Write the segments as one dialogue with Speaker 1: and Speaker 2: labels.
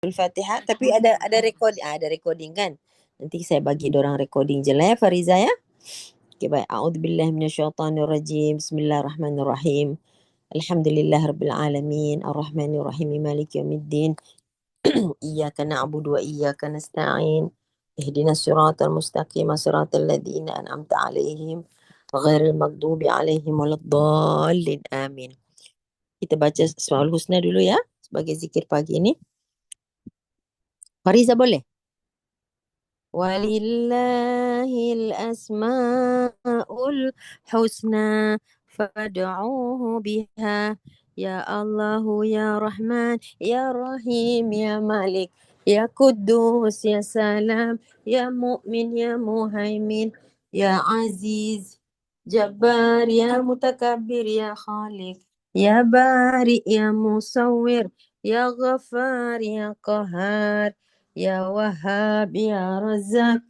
Speaker 1: Al-Fatihah, tapi ada recording kan. Nanti saya bagi dorang recording je lah ya Fariza ya. Okay, baik. A'udzubillahi minasyaitonirrajim. Bismillahirrahmanirrahim. Alhamdulillahirabbil alamin. Arrahmanirrahim. Maliki yaumiddin. Iyyaka na'budu wa iyyaka nasta'in. Ihdinas siratal mustaqim, siratal ladzina an'amta 'alaihim ghairil maghdubi 'alaihim waladdallin. Amin. Kita baca Asmaul Husna dulu ya sebagai zikir pagi ini. Fariza boleh? Walillahil asma'ul husna fad'uuhu biha. Ya Allahu ya Rahman ya Rahim ya Malik ya Quddus ya Salam ya Mu'min ya Muhaimin ya Aziz Jabbar ya Mutakabbir ya Khaliq ya Bari ya Musawwir ya Ghaffar ya Qahhar ya Wahhab ya Razzaq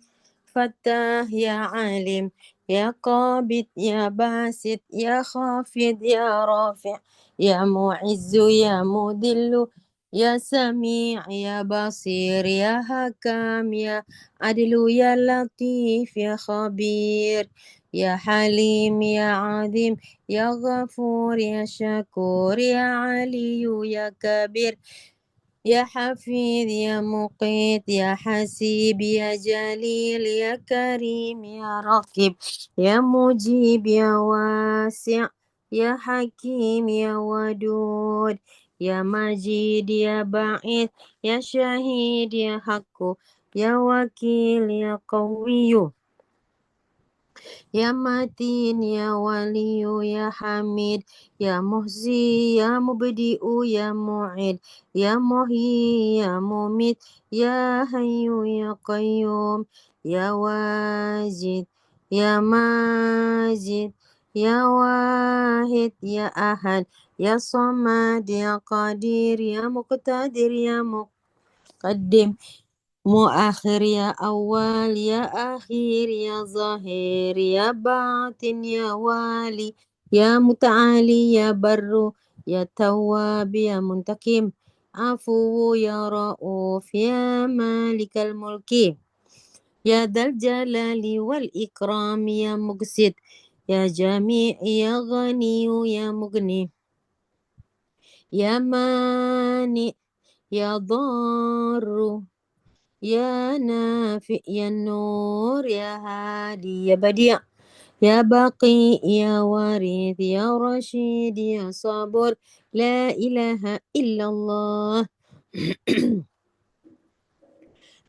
Speaker 1: Fattah ya Alim ya Qabid ya Basit ya Khafid ya Rafi' ya Mu'izzu ya Mudillu ya Sami' ya Basir ya Hakam ya Adlu ya Latif ya Khabir ya Halim ya Azim ya Ghafur ya Syakur ya Aliyu ya Kabir يا حفيظ يا مقيت يا حسيب يا جليل يا كريم يا رقيب يا مجيب يا واسع يا حكيم يا ودود يا مجيد يا بعيد يا شهيد يا حق يا وكيل يا قوي يا متين يا ولي يا حميد يا محصي يا مبدئ يا معيد يا محيي يا مميت يا حي يا قيوم يا واجد يا ماجد يا واحد يا أحد يا صمد يا قدير يا مقتدر يا مقدم مؤخر يا أول يا أخير يا ظاهر يا باطن يا والي يا متعالي يا بر يا تواب يا منتقم عفو يا رؤوف يا مالك الملك يا ذا الجلال والإكرام يا مقسط يا جميع يا غني يا مغني يا مانع يا ضار يا نافع يا النور يا هادي يا بديع يا باقي يا وارث يا رشيد يا صبور لا إله إلا الله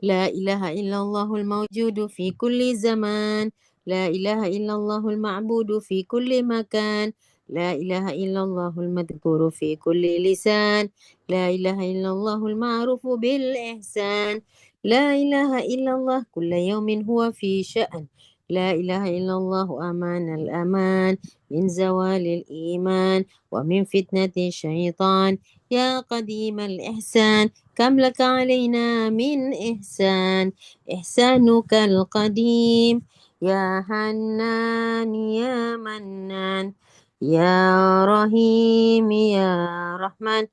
Speaker 1: لا إله إلا الله الموجود في كل زمان لا إله إلا الله المعبود في كل مكان لا إله إلا الله المذكور في كل لسان لا إله إلا الله المعروف بالإحسان لا إله إلا الله كل يوم هو في شأن لا إله إلا الله أمان الأمان من زوال الإيمان ومن فتنة الشيطان يا قديم الإحسان كم لك علينا من إحسان إحسانك القديم يا حنان يا منان يا رحيم يا رحمن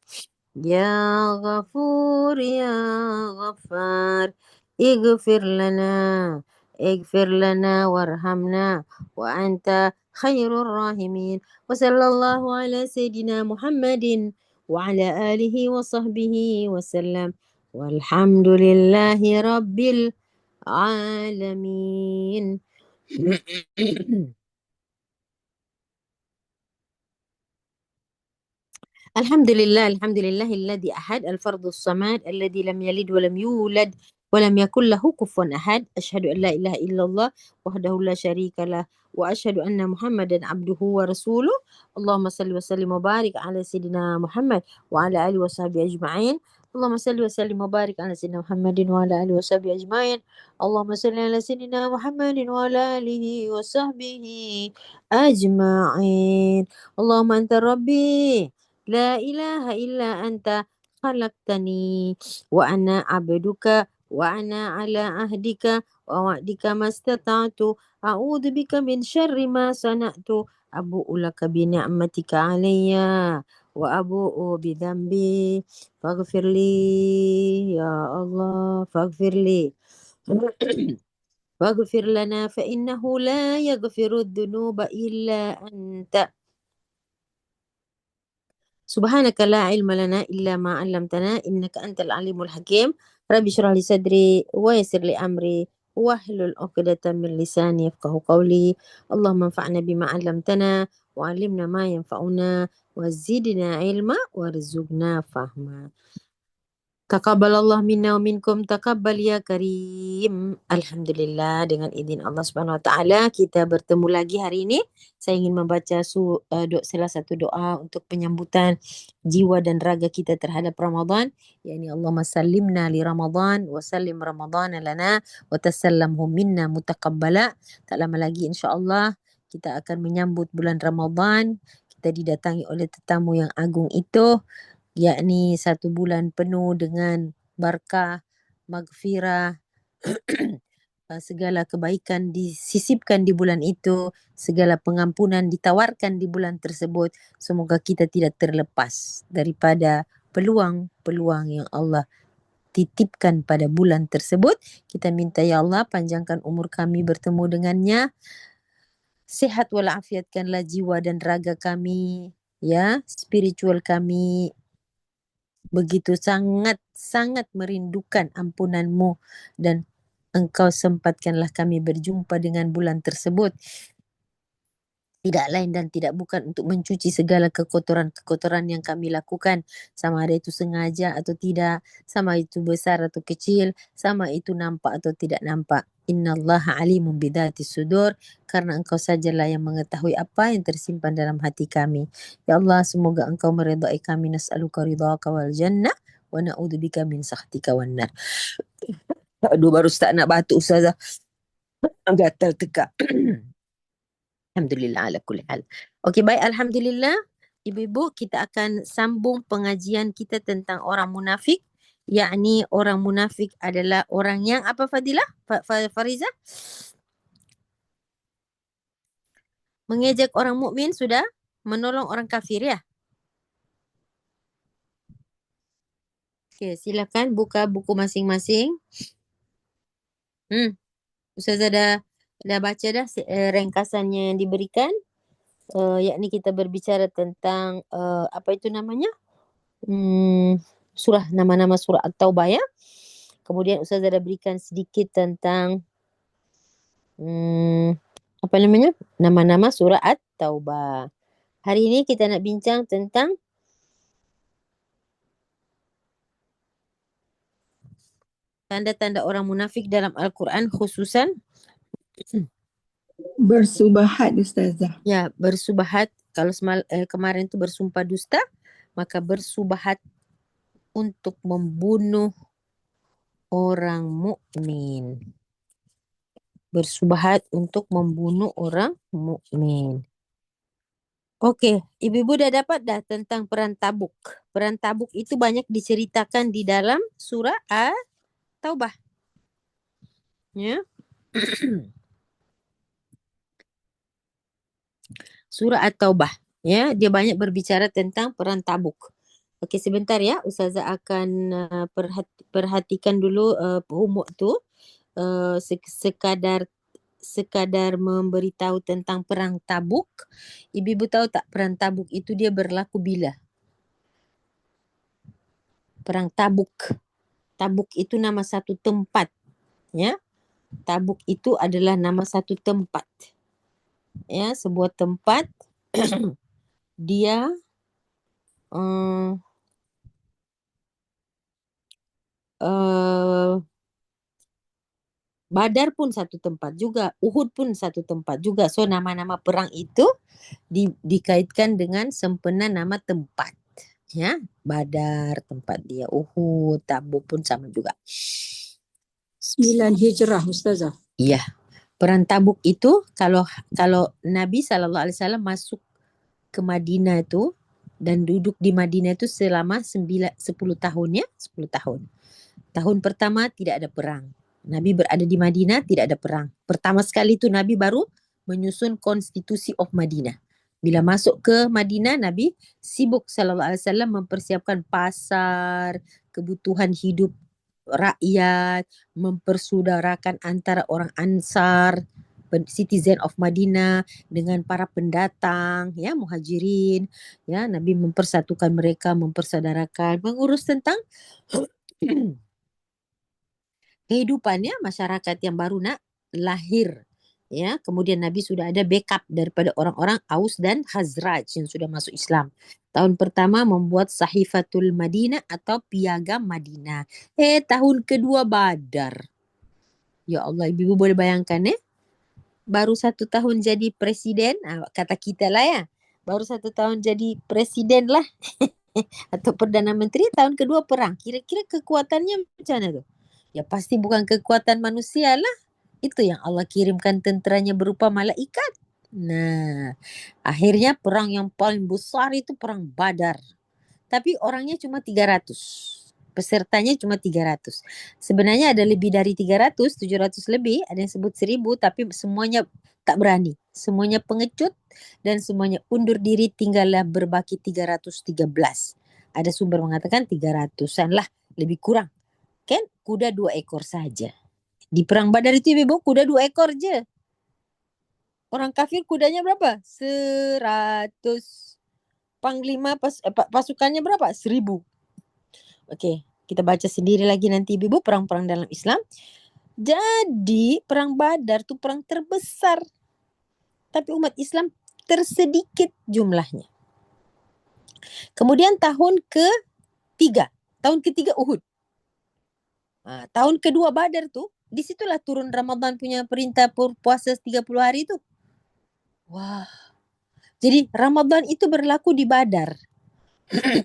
Speaker 1: يا غفور يا غفار اغفر لنا وارحمنا وأنت خير الراحمين وصلى الله على سيدنا محمد وعلى آله وصحبه وسلم والحمد لله رب العالمين. الحمد لله الذي أحد الفرد الصمد الذي لم يلد ولم يولد ولم يكن له كفوا أحد أشهد أن لا إله إلا الله وحده لا شريك له وأشهد أن محمدا عبده ورسوله اللهم صل وسلم وبارك على سيدنا محمد وعلى آله وصحبه أجمعين اللهم صل وسلم وبارك على سيدنا محمد وعلى آله وصحبه أجمعين اللهم صل على سيدنا محمد وعلى آله وصحبه أجمعين اللهم أنت ربي لا إله إلا أنت خلقتني وأنا عبدك وأنا على عهدك ووعدك ما استطعت أعوذ بك من شر ما صنعت أبوء لك بنعمتك علي وأبوء بذنبي فاغفر لي يا الله فاغفر لي فاغفر لنا فإنه لا يغفر الذنوب إلا أنت سبحانك لا علم لنا إلا ما علمتنا إنك أنت العليم الحكيم رب اشرح لي صدري ويسر لي أمري واحلل عقدة من لساني يفقه قولي اللهم انفعنا بما علمتنا وعلمنا ما ينفعنا وزدنا علما وارزقنا فهما Taqabbalallah minna wa minkum taqabbal ya karim. Alhamdulillah dengan izin Allah Subhanahu wa taala kita bertemu lagi hari ini. Saya ingin membaca salah satu doa untuk penyambutan jiwa dan raga kita terhadap Ramadan. Yani Allahumma sallimna li Ramadan wa sallim Ramadan lana wa tasallamhu minna mutaqabbala. Tak lama lagi insya-Allah kita akan menyambut bulan Ramadan. Kita didatangi oleh tetamu yang agung itu, yakni 1 bulan penuh dengan barakah, maghfirah, segala kebaikan disisipkan di bulan itu, segala pengampunan ditawarkan di bulan tersebut. Semoga kita tidak terlepas daripada peluang-peluang yang Allah titipkan pada bulan tersebut. Kita minta ya Allah panjangkan umur kami bertemu dengannya. Sehat walafiatkanlah jiwa dan raga kami, ya, spiritual kami begitu sangat merindukan ampunanmu dan engkau sempatkanlah kami berjumpa dengan bulan tersebut. Tidak lain dan tidak bukan untuk mencuci segala kekotoran-kekotoran yang kami lakukan. Sama ada itu sengaja atau tidak, sama itu besar atau kecil, sama itu nampak atau tidak nampak. Innallaha alimun bidzati sudur, karena engkau sajalah yang mengetahui apa yang tersimpan dalam hati kami. Ya Allah, semoga engkau meridai kami. Nas'aluka ridhaka wal jannah wa na'udzubika min sakhatika wan nar. Aduh, baru start nak batuk Ustazah. Gatal tekak. Alhamdulillah ala kulli hal. Okey, baik, alhamdulillah. Ibu-ibu, kita akan sambung pengajian kita tentang orang munafik. Yakni orang munafik adalah orang yang apa, Fadilah? Fariza? Mengejek orang mukmin sudah, menolong orang kafir ya? Okey, silakan buka buku masing-masing. Ustazah dah baca dah ringkasannya yang diberikan. Yakni kita berbicara tentang apa itu namanya? Surah, nama-nama surah At-Taubah ya. Kemudian Ustazah dah berikan sedikit tentang apa namanya? Nama-nama surah At-Taubah. Hari ini kita nak bincang tentang tanda-tanda orang munafik dalam Al-Quran, khususan
Speaker 2: bersubahat, Ustazah.
Speaker 1: Ya, bersubahat. Kalau kemarin tu bersumpah dusta, maka bersubahat untuk membunuh orang mukmin. Bersubahat untuk membunuh orang mukmin. Okey, ibu-ibu dah dapat dah tentang perang Tabuk. Perang Tabuk itu banyak diceritakan di dalam surah At-Taubah. Ya. Surah At-Taubah. Ya, dia banyak berbicara tentang perang Tabuk. Okey, sebentar ya. Ustazah akan perhatikan dulu umur tu. Sekadar memberitahu tentang perang Tabuk. Ibu-ibu tahu tak perang Tabuk itu dia berlaku bila? Perang Tabuk. Tabuk itu nama satu tempat. Ya. Tabuk itu adalah nama satu tempat. Ya, sebuah tempat dia Badar pun satu tempat juga, Uhud pun satu tempat juga. So nama-nama perang itu dikaitkan dengan sempena nama tempat. Ya, Badar tempat dia, Uhud, Tabuk pun sama juga.
Speaker 2: 9 Hijrah, Ustazah.
Speaker 1: Iya. Perang Tabuk itu kalau Nabi SAW masuk ke Madinah itu dan duduk di Madinah itu selama 10 tahun ya, 10 tahun. Tahun pertama tidak ada perang. Nabi berada di Madinah, tidak ada perang. Pertama sekali itu Nabi baru menyusun Konstitusi of Madinah. Bila masuk ke Madinah, Nabi sibuk sallallahu alaihi wasallam mempersiapkan pasar, kebutuhan hidup rakyat, mempersaudarakan antara orang Ansar, citizen of Madinah dengan para pendatang, ya, muhajirin, ya, Nabi mempersatukan mereka, mempersaudarakan, mengurus tentang kehidupannya masyarakat yang baru nak lahir. Ya, kemudian Nabi sudah ada backup daripada orang-orang Aus dan Khazraj yang sudah masuk Islam. Tahun pertama membuat Sahifatul Madinah atau Piagam Madinah. Tahun kedua Badar. Ya Allah, ibu boleh bayangkan baru 1 tahun jadi presiden, kata kita lah ya. Baru 1 tahun jadi presiden lah atau Perdana Menteri, tahun kedua perang. Kira-kira kekuatannya macam mana tu? Ya pasti bukan kekuatan manusia lah. Itu yang Allah kirimkan tenteranya berupa malaikat. Nah, akhirnya perang yang paling besar itu perang Badar. Tapi orangnya cuma 300. Pesertanya cuma 300. Sebenarnya ada lebih dari 300, 700 lebih, ada yang sebut 1000, tapi semuanya tak berani. Semuanya pengecut dan semuanya undur diri, tinggallah berbaki 313. Ada sumber mengatakan 300-an lah, lebih kurang. Kan kuda 2 ekor saja. Di perang Badar itu ibu, kuda 2 ekor je. Orang kafir kudanya berapa? 100. Panglima pasukannya berapa? 1000. Okey, kita baca sendiri lagi nanti ibu, perang-perang dalam Islam. Jadi perang Badar tu perang terbesar. Tapi umat Islam tersedikit jumlahnya. Kemudian tahun ketiga Uhud. Tahun kedua Badar tu, disitulah turun Ramadan punya perintah puasa 30 hari tu. Wah. Jadi Ramadan itu berlaku di Badar.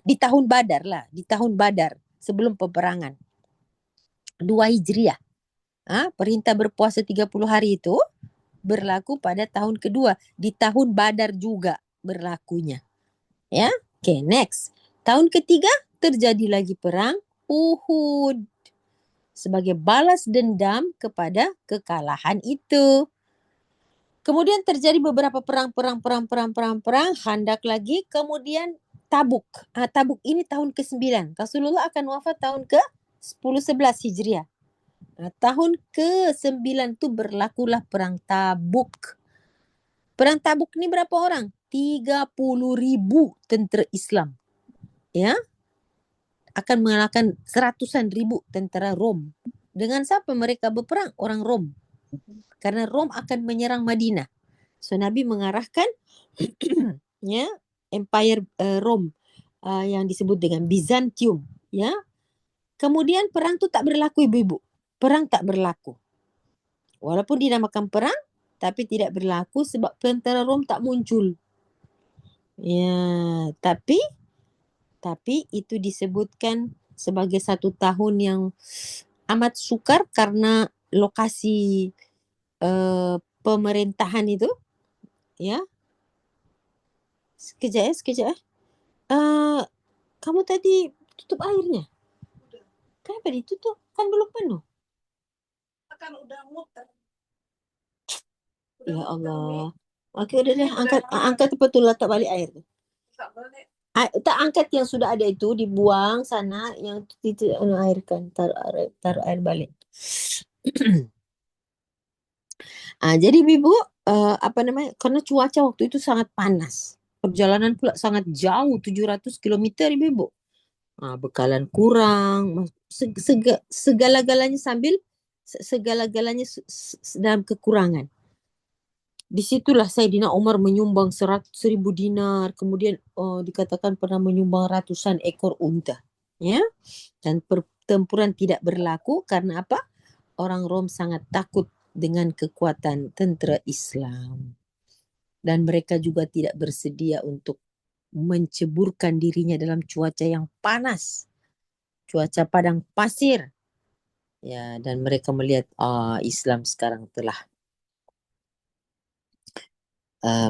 Speaker 1: Di tahun Badar lah. Di tahun Badar. Sebelum peperangan. 2 Hijriah. Perintah berpuasa 30 hari itu berlaku pada tahun kedua. Di tahun Badar juga berlakunya. Ya. Okay, next. Tahun ketiga terjadi lagi perang Uhud. Sebagai balas dendam kepada kekalahan itu. Kemudian terjadi beberapa perang, Khandak lagi, kemudian Tabuk. Tabuk ini tahun ke-9. Rasulullah akan wafat tahun ke-10-11 Hijriah. Tahun ke-9 itu berlakulah perang Tabuk. Perang Tabuk ini berapa orang? 30.000 tentera Islam. Ya. Akan mengalahkan 100-an ribu tentera Rom. Dengan siapa mereka berperang? Orang Rom. Karena Rom akan menyerang Madinah. So Nabi mengarahkan ya, Empire Rom yang disebut dengan Bizantium, ya. Kemudian perang tu tak berlaku ibu-ibu. Perang tak berlaku. Walaupun dinamakan perang, tapi tidak berlaku sebab tentera Rom tak muncul. Ya, tapi itu disebutkan sebagai 1 tahun yang amat sukar karena lokasi pemerintahan itu, ya. Sekejap. Kamu tadi tutup airnya? Kenapa ditutup? Kan belum penuh. Kan udah muter. Ya Allah. Okey, udah deh. Angkat betul, letak balik air tu. Tak angkat yang sudah ada itu, dibuang sana, yang tidak airkan, taruh air balik. Jadi ibu, karena cuaca waktu itu sangat panas. Perjalanan pula sangat jauh, 700 km ibu. Bekalan kurang, segala-galanya dalam kekurangan. Disitulah Saidina Umar menyumbang 100.000 dinar, kemudian dikatakan pernah menyumbang ratusan ekor unta, ya. Dan pertempuran tidak berlaku karena apa? Orang Rom sangat takut dengan kekuatan tentera Islam, dan mereka juga tidak bersedia untuk menceburkan dirinya dalam cuaca yang panas, cuaca padang pasir, ya. Dan mereka melihat Islam sekarang telah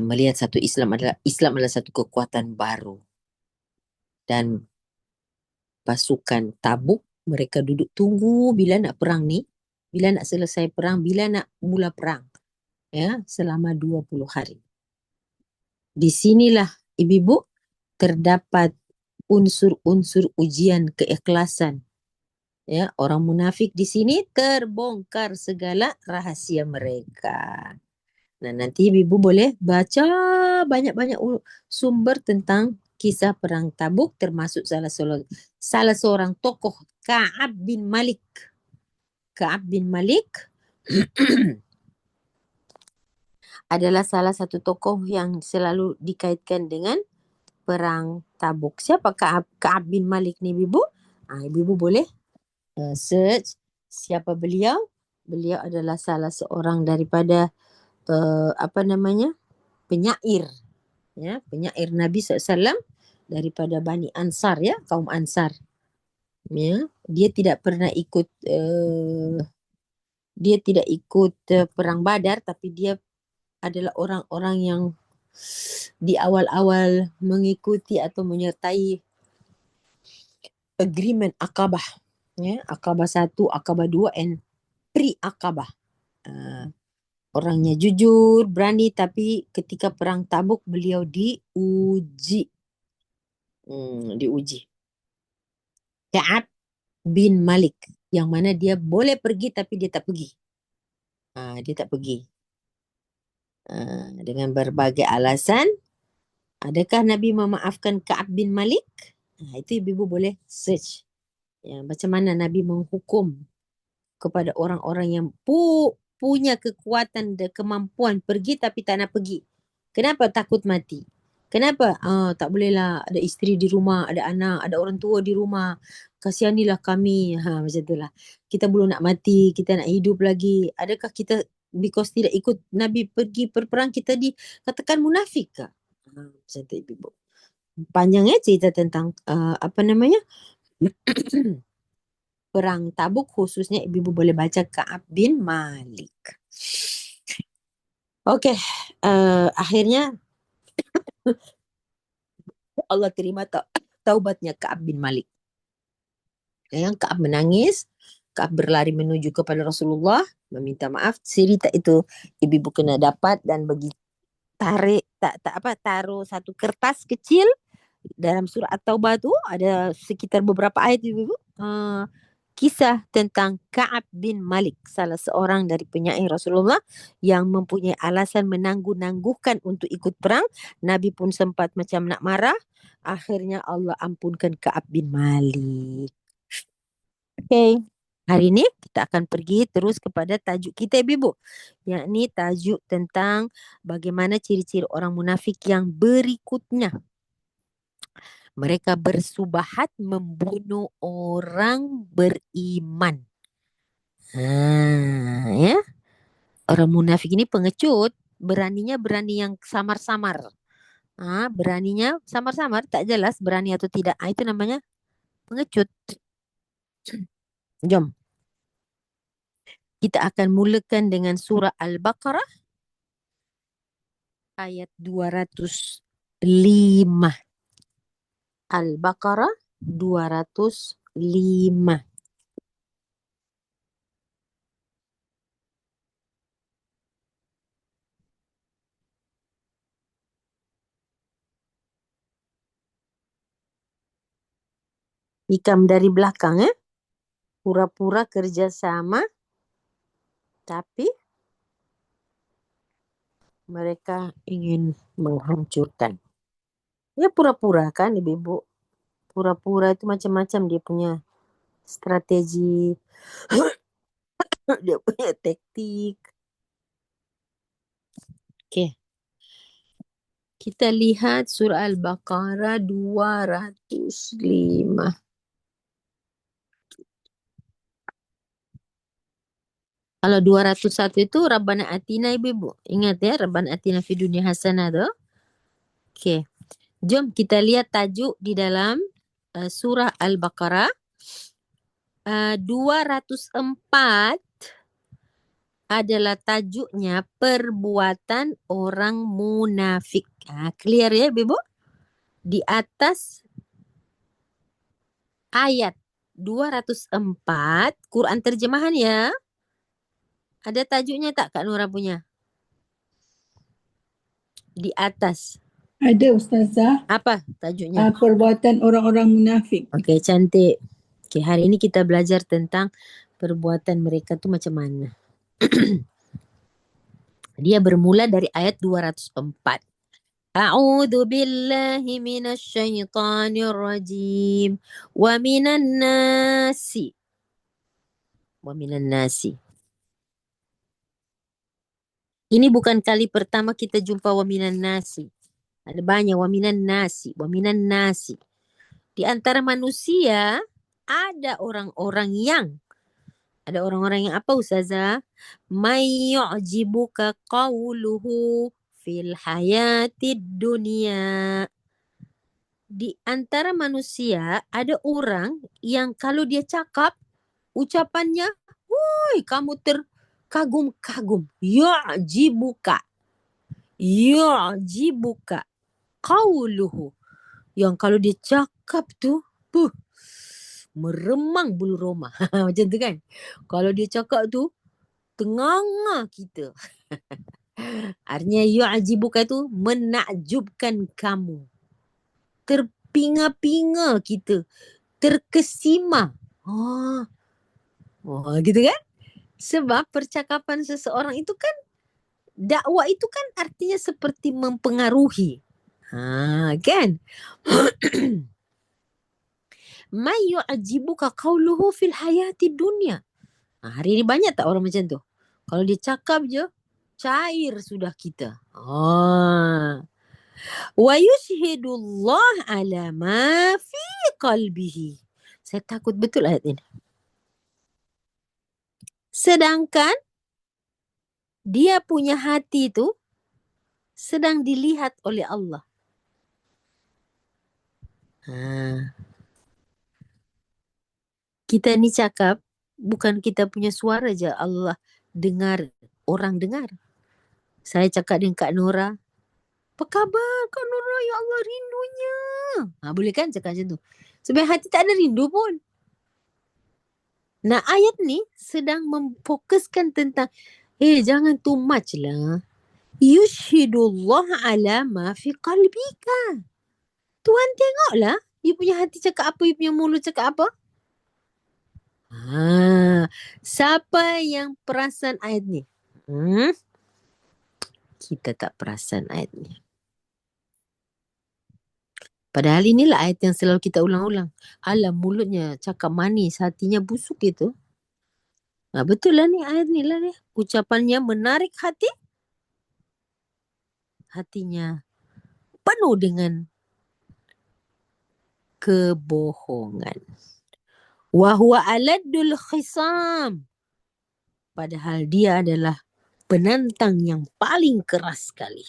Speaker 1: melihat Islam adalah satu kekuatan baru. Dan pasukan Tabuk, mereka duduk tunggu bila nak perang ni, bila nak selesai perang, bila nak mula perang, ya, selama 20 hari. Di sinilah ibu-ibu terdapat unsur-unsur ujian keikhlasan. Ya, orang munafik di sini terbongkar segala rahasia mereka. Nah, nanti ibu boleh baca banyak-banyak sumber tentang kisah perang Tabuk, termasuk salah seorang tokoh, Ka'ab bin Malik. Ka'ab bin Malik adalah salah satu tokoh yang selalu dikaitkan dengan perang Tabuk. Siapa Ka'ab bin Malik ni, ibu? Ibu boleh search siapa beliau. Beliau adalah salah seorang daripada penyair, ya, penyair Nabi SAW daripada Bani Ansar, ya, kaum Ansar. Ya, dia tidak pernah ikut perang Badar, tapi dia adalah orang-orang yang di awal-awal mengikuti atau menyertai agreement Aqabah, ya, Aqabah 1, Aqabah 2 and pre-Aqabah. Orangnya jujur, berani, tapi ketika perang Tabuk beliau diuji. Ka'ab bin Malik, yang mana dia boleh pergi tapi dia tak pergi. Dia tak pergi. Dengan berbagai alasan. Adakah Nabi memaafkan Ka'ab bin Malik? Itu ibu boleh search. Ya, macam mana Nabi menghukum kepada orang-orang yang punya kekuatan dan kemampuan pergi tapi tak nak pergi. Kenapa? Takut mati. Kenapa? Tak bolehlah, ada isteri di rumah, ada anak, ada orang tua di rumah. Kasihanilah kami. Macam itulah. Kita belum nak mati, kita nak hidup lagi. Adakah kita because tidak ikut Nabi pergi berperang kita dikatakan munafik ke? Macam tu ibu. Panjangnya cerita tentang perang Tabuk, khususnya ibu boleh baca Ka'ab bin Malik. Okey, akhirnya Allah terima taubatnya Ka'ab bin Malik. Yang Ka'ab menangis, Ka'ab berlari menuju kepada Rasulullah meminta maaf. Cerita itu ibu kena dapat dan taruh satu kertas kecil dalam surah At-Taubah tu, ada sekitar beberapa ayat ibu. Kisah tentang Ka'ab bin Malik, salah seorang dari penyair Rasulullah yang mempunyai alasan menangguh-nangguhkan untuk ikut perang. Nabi pun sempat macam nak marah. Akhirnya Allah ampunkan Ka'ab bin Malik. Okay. Hari ini kita akan pergi terus kepada tajuk kita, ibu, yakni tajuk tentang bagaimana ciri-ciri orang munafik yang berikutnya. Mereka bersubahat membunuh orang beriman. Ya. Orang munafik ini pengecut, berani yang samar-samar. Beraninya samar-samar, tak jelas berani atau tidak. Itu namanya pengecut. Jom. Kita akan mulakan dengan surah Al-Baqarah ayat 205. Al-Baqarah 205. Ikam dari belakang, pura-pura kerjasama, tapi mereka ingin menghancurkan. Ya, pura-pura kan ibu-ibu. Pura-pura itu macam-macam dia punya strategi, dia punya taktik. Okay. Kita lihat surah Al-Baqarah 205. Kalau 201 itu Rabbana Atina, ibu. Ingat ya, Rabbana Atina fi dunia hasanah tu. Okay. Jom kita lihat tajuk di dalam surah Al-Baqarah 204 adalah tajuknya perbuatan orang munafik. Clear ya, ibu? Di atas ayat 204 Quran terjemahan ya. Ada tajuknya tak Kak Nora punya? Di atas.
Speaker 2: Ada Ustazah.
Speaker 1: Apa tajuknya?
Speaker 2: Perbuatan orang-orang munafik.
Speaker 1: Okey, cantik. Okey, hari ini kita belajar tentang perbuatan mereka tu macam mana. Dia bermula dari ayat 204. A'udzu billahi minasyaitonir rajim. Wa minan nasi. Wa minan nasi. Ini bukan kali pertama kita jumpa wa minan nasi. Ada banyak wa minan nasi, wa minan nasi. Di antara manusia ada orang-orang yang apa Ustazah? May yu'jibuka qawluhu fil hayatid dunia. Di antara manusia ada orang yang kalau dia cakap ucapannya, woi kamu terkagum-kagum. Yu'jibuka. Yu'jibuka qawluhu. Yang kalau dia cakap tu, meremang bulu roma. Macam tu kan. Kalau dia cakap tu, tenganga kita. Artinya yu'jibuka tu menakjubkan kamu. Terpinga-pinga kita. Terkesima. Gitu kan? Sebab percakapan seseorang itu kan, dakwah itu kan artinya seperti mempengaruhi. Kan? May yu'jibuka qawluhu fil hayati dunia. Hari ini banyak tak orang macam tu? Kalau dia cakap je, cair sudah kita. Wa yushhidullah ala ma fi qalbihi. Saya takut betul ayat ini. Sedangkan dia punya hati tu sedang dilihat oleh Allah. Kita ni cakap, bukan kita punya suara je Allah dengar, orang dengar. Saya cakap dengan Kak Nora, apa khabar Kak Nora? Ya Allah, rindunya. Boleh kan cakap macam tu? Sebenarnya hati tak ada rindu pun. Nah, ayat ni sedang memfokuskan tentang, jangan too much lah. Yushhidullah ala ma fi qalbika. Tuhan tengoklah, you punya hati cakap apa, you punya mulut cakap apa. Siapa yang perasan ayat ni? Kita tak perasan ayat ni. Padahal inilah ayat yang selalu kita ulang-ulang. Alah, mulutnya cakap manis, hatinya busuk gitu. Betul lah ni ayat ni lah ni. Ucapannya menarik hati. Hatinya penuh dengan kebohongan. Wa huwa aladdul khisam. Padahal dia adalah penantang yang paling keras sekali.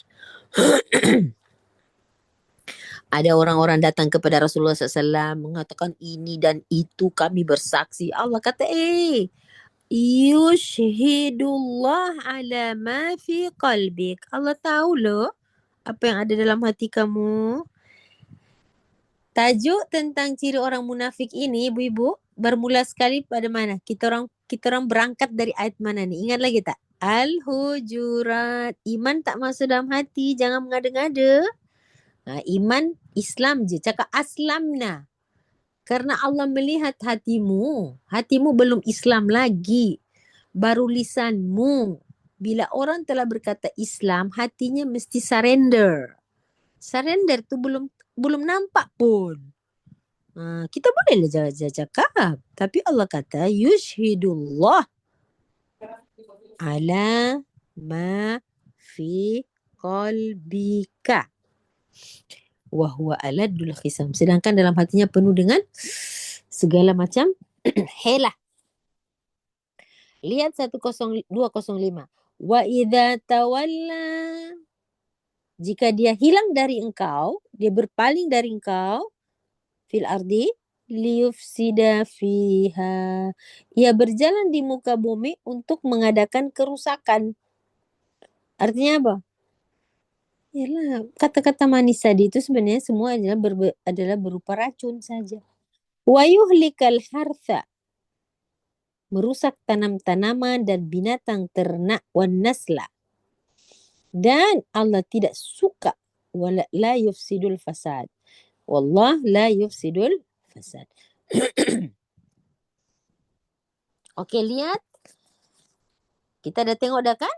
Speaker 1: Ada orang-orang datang kepada Rasulullah SAW mengatakan ini dan itu, kami bersaksi. Allah kata, yushhidullah ala ma fi qalbik. Allah tahu loh apa yang ada dalam hati kamu. Tajuk tentang ciri orang munafik ini, ibu-ibu, bermula sekali pada mana? Kita orang berangkat dari ayat mana ni? Ingat lagi tak? Al-Hujurat. Iman tak masuk dalam hati, jangan mengada-ngada. Iman Islam je, cakap aslamna. Karena Allah melihat hatimu. Hatimu belum Islam lagi. Baru lisanmu. Bila orang telah berkata Islam, hatinya mesti surrender. Surrender tu belum nampak pun. Kita boleh lah cakap. Tapi Allah kata, yushhidullah ala ma fi qalbika. Wa huwa aladdul khisam. Sedangkan dalam hatinya penuh dengan segala macam helah. Lihat 205. Wa idza tawalla. Jika dia hilang dari engkau, dia berpaling dari engkau, fil ardi liyufsida fiha. Ia berjalan di muka bumi untuk mengadakan kerusakan. Artinya apa? Yalah, kata-kata manis tadi itu sebenarnya semua adalah berupa racun saja. Wa yuhlikal hartha. Merusak tanam-tanaman dan binatang ternak, wan nasla. Dan Allah tidak suka wala la yufsidul fasad. Wallah la yufsidul fasad. Okey, lihat. Kita dah tengok dah kan?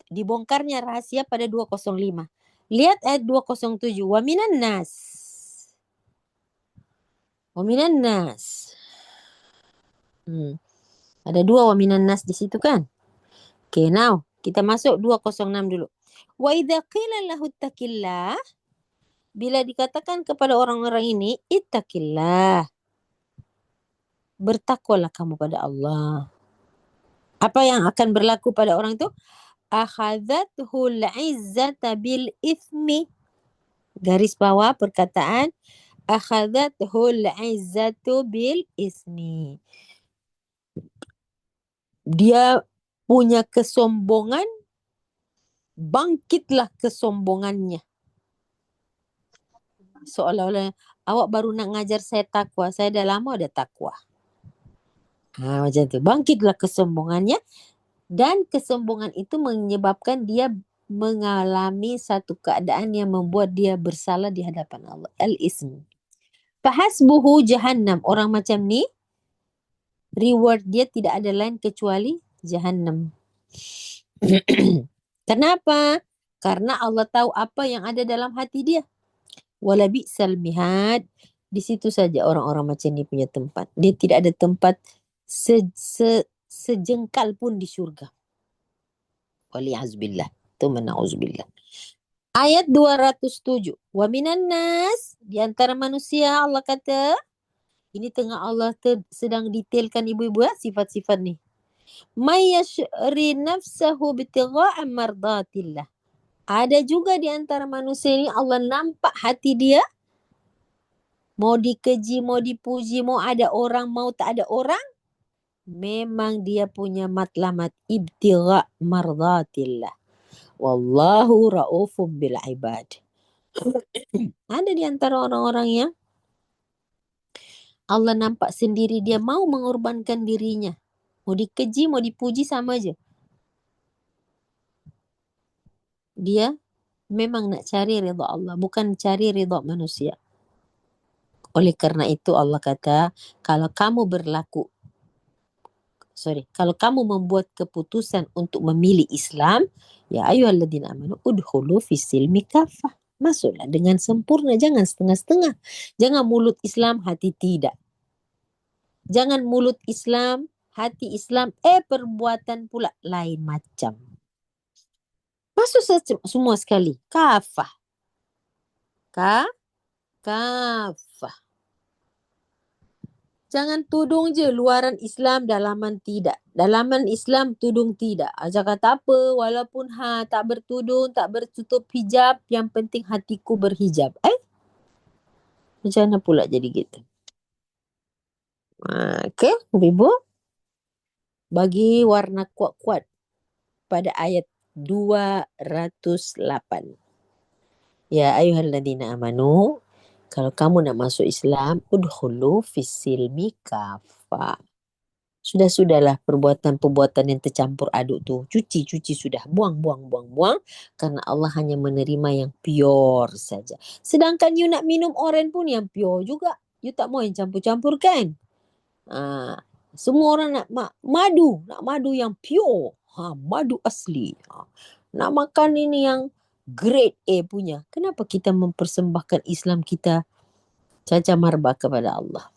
Speaker 1: Dibongkarnya rahasia pada 205. Lihat ayat 207. Wa minan nas. Wa minan nas. Ada dua wa minan nas di situ kan? Okay, now kita masuk 206 dulu. Wa idza qila lahu ittaqillah, bila dikatakan kepada orang-orang ini, ittaqillah, bertakwalah kamu pada Allah. Apa yang akan berlaku pada orang itu? Akhadhathul izzata bil ithmi. Garis bawah perkataan akhadhathul izzatu bil ismi. Dia punya kesombongan, bangkitlah kesombongannya. Seolah-olah awak baru nak ngajar saya takwa, saya dah lama dah takwa. Macam tu. Bangkitlah kesombongannya, dan kesombongan itu menyebabkan dia mengalami satu keadaan yang membuat dia bersalah di hadapan Allah. Al-ism. Fahasbuhu jahannam. Orang macam ni, reward dia tidak ada lain kecuali jahannam. Kenapa? Karena Allah tahu apa yang ada dalam hati dia. Wala bi'sal mihad. Di situ saja orang-orang macam ni punya tempat. Dia tidak ada tempat sejengkal pun di syurga. Waliyahzubillah. Itu mena'uzubillah. Ayat 207. Wa minan nas. Di antara manusia Allah kata. Ini tengah Allah sedang detailkan ibu-ibu sifat-sifat ni. May yashri nafsahu bitigha'a mardatillah. Ada juga di antara manusia ini Allah nampak hati dia. Mau dikeji, mau dipuji, mau ada orang, mau tak ada orang. Memang dia punya matlamat ibtigha' mardatillah. Wallahu ra'ufum bil ibad. Ada di antara orang-orang yang Allah nampak sendiri dia mau mengorbankan dirinya. Mau dikeji, mau dipuji sama aja. Dia memang nak cari redha Allah, bukan cari redha manusia. Oleh kerana itu Allah kata, kalau kamu membuat keputusan untuk memilih Islam, ya ayyuhalladzina amanu udkhulu fis-silmi kaffah. Masuklah dengan sempurna, jangan setengah-setengah. Jangan mulut Islam, hati tidak. Jangan mulut Islam, hati Islam, perbuatan pula lain macam. Masuk semua sekali. Kafah. Kafah. Jangan tudung je luaran Islam, dalaman tidak. Dalaman Islam, tudung tidak. Ajar kata apa, walaupun tak bertudung, tak bertutup hijab, yang penting hatiku berhijab. Macam mana pula jadi gitu? Okay, Ibu. Bagi warna kuat-kuat pada ayat 208. Ya ayyuhalladzina amanu, kalau kamu nak masuk Islam, udkhulu fis-silmi kaffah. Sudahlah perbuatan-perbuatan yang tercampur aduk tu. Cuci sudah. Buang. Karena Allah hanya menerima yang pure saja. Sedangkan you nak minum oren pun yang pure juga. You tak mau yang campur-campur kan? Semua orang nak madu. Nak madu yang pure. Madu asli. Nak makan ini yang grade A punya. Kenapa kita mempersembahkan Islam kita caca marba kepada Allah?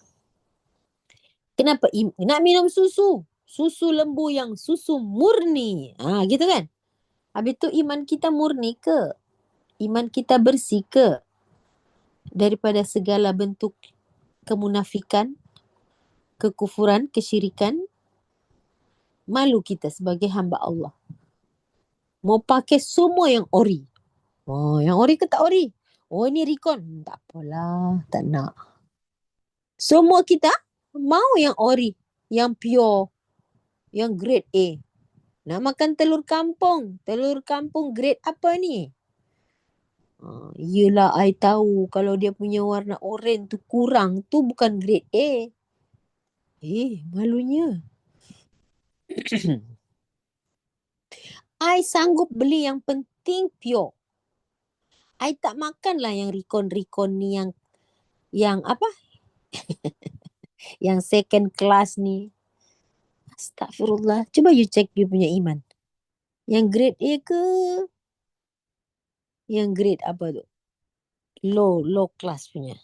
Speaker 1: Kenapa nak minum susu? Susu lembu yang susu murni. Gitu kan? Habis tu iman kita murni ke? Iman kita bersih ke? Daripada segala bentuk kemunafikan, kekufuran, kesyirikan. Malu kita sebagai hamba Allah. Mau pakai semua yang ori. Yang ori ke tak ori? Ini recon. Tak apalah, tak nak. Semua kita mau yang ori, yang pure, yang grade A. Nak makan telur kampung. Telur kampung grade apa ni? Yelah, I tahu kalau dia punya warna oren tu kurang, tu bukan grade A. Malunya. I sanggup beli yang penting pure. I tak makan lah yang rikon-rikon ni, yang apa? Yang second class ni. Astagfirullah. Cuba you check you punya iman. Yang grade A ke? Yang grade apa tu? Low class punya.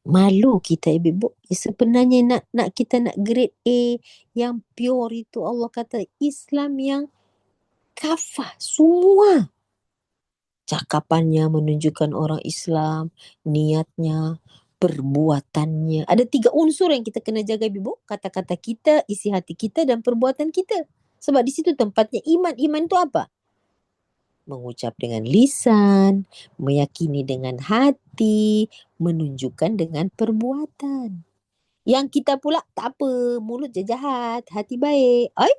Speaker 1: Malu kita ibu. Sebenarnya nak kita nak grade A yang pure itu, Allah kata Islam yang kafah semua. Cakapannya menunjukkan orang Islam, niatnya, perbuatannya. Ada 3 unsur yang kita kena jaga ibu. Kata-kata kita, isi hati kita dan perbuatan kita. Sebab di situ tempatnya iman. Iman itu apa? Mengucap dengan lisan, meyakini dengan hati, menunjukkan dengan perbuatan. Yang kita pula tak apa, mulut je jahat, hati baik. Ay,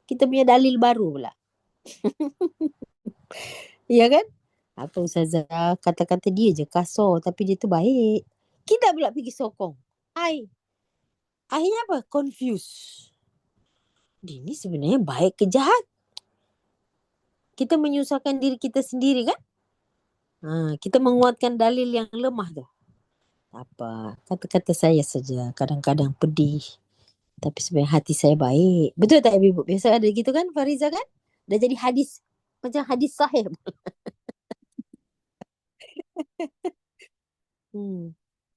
Speaker 1: kita punya dalil baru pula. Ya kan? Apa Ustazah, kata-kata dia je kasar tapi dia tu baik. Kita pula pergi sokong. Akhirnya apa? Confused. Dia ni sebenarnya baik ke jahat? Kita menyusahkan diri kita sendiri kan? Kita menguatkan dalil yang lemah tu. Apa? Kata-kata saya saja kadang-kadang pedih. Tapi sebenarnya hati saya baik. Betul tak ibu? Biasa ada gitu kan Fariza kan? Dah jadi hadis. Macam hadis sahih.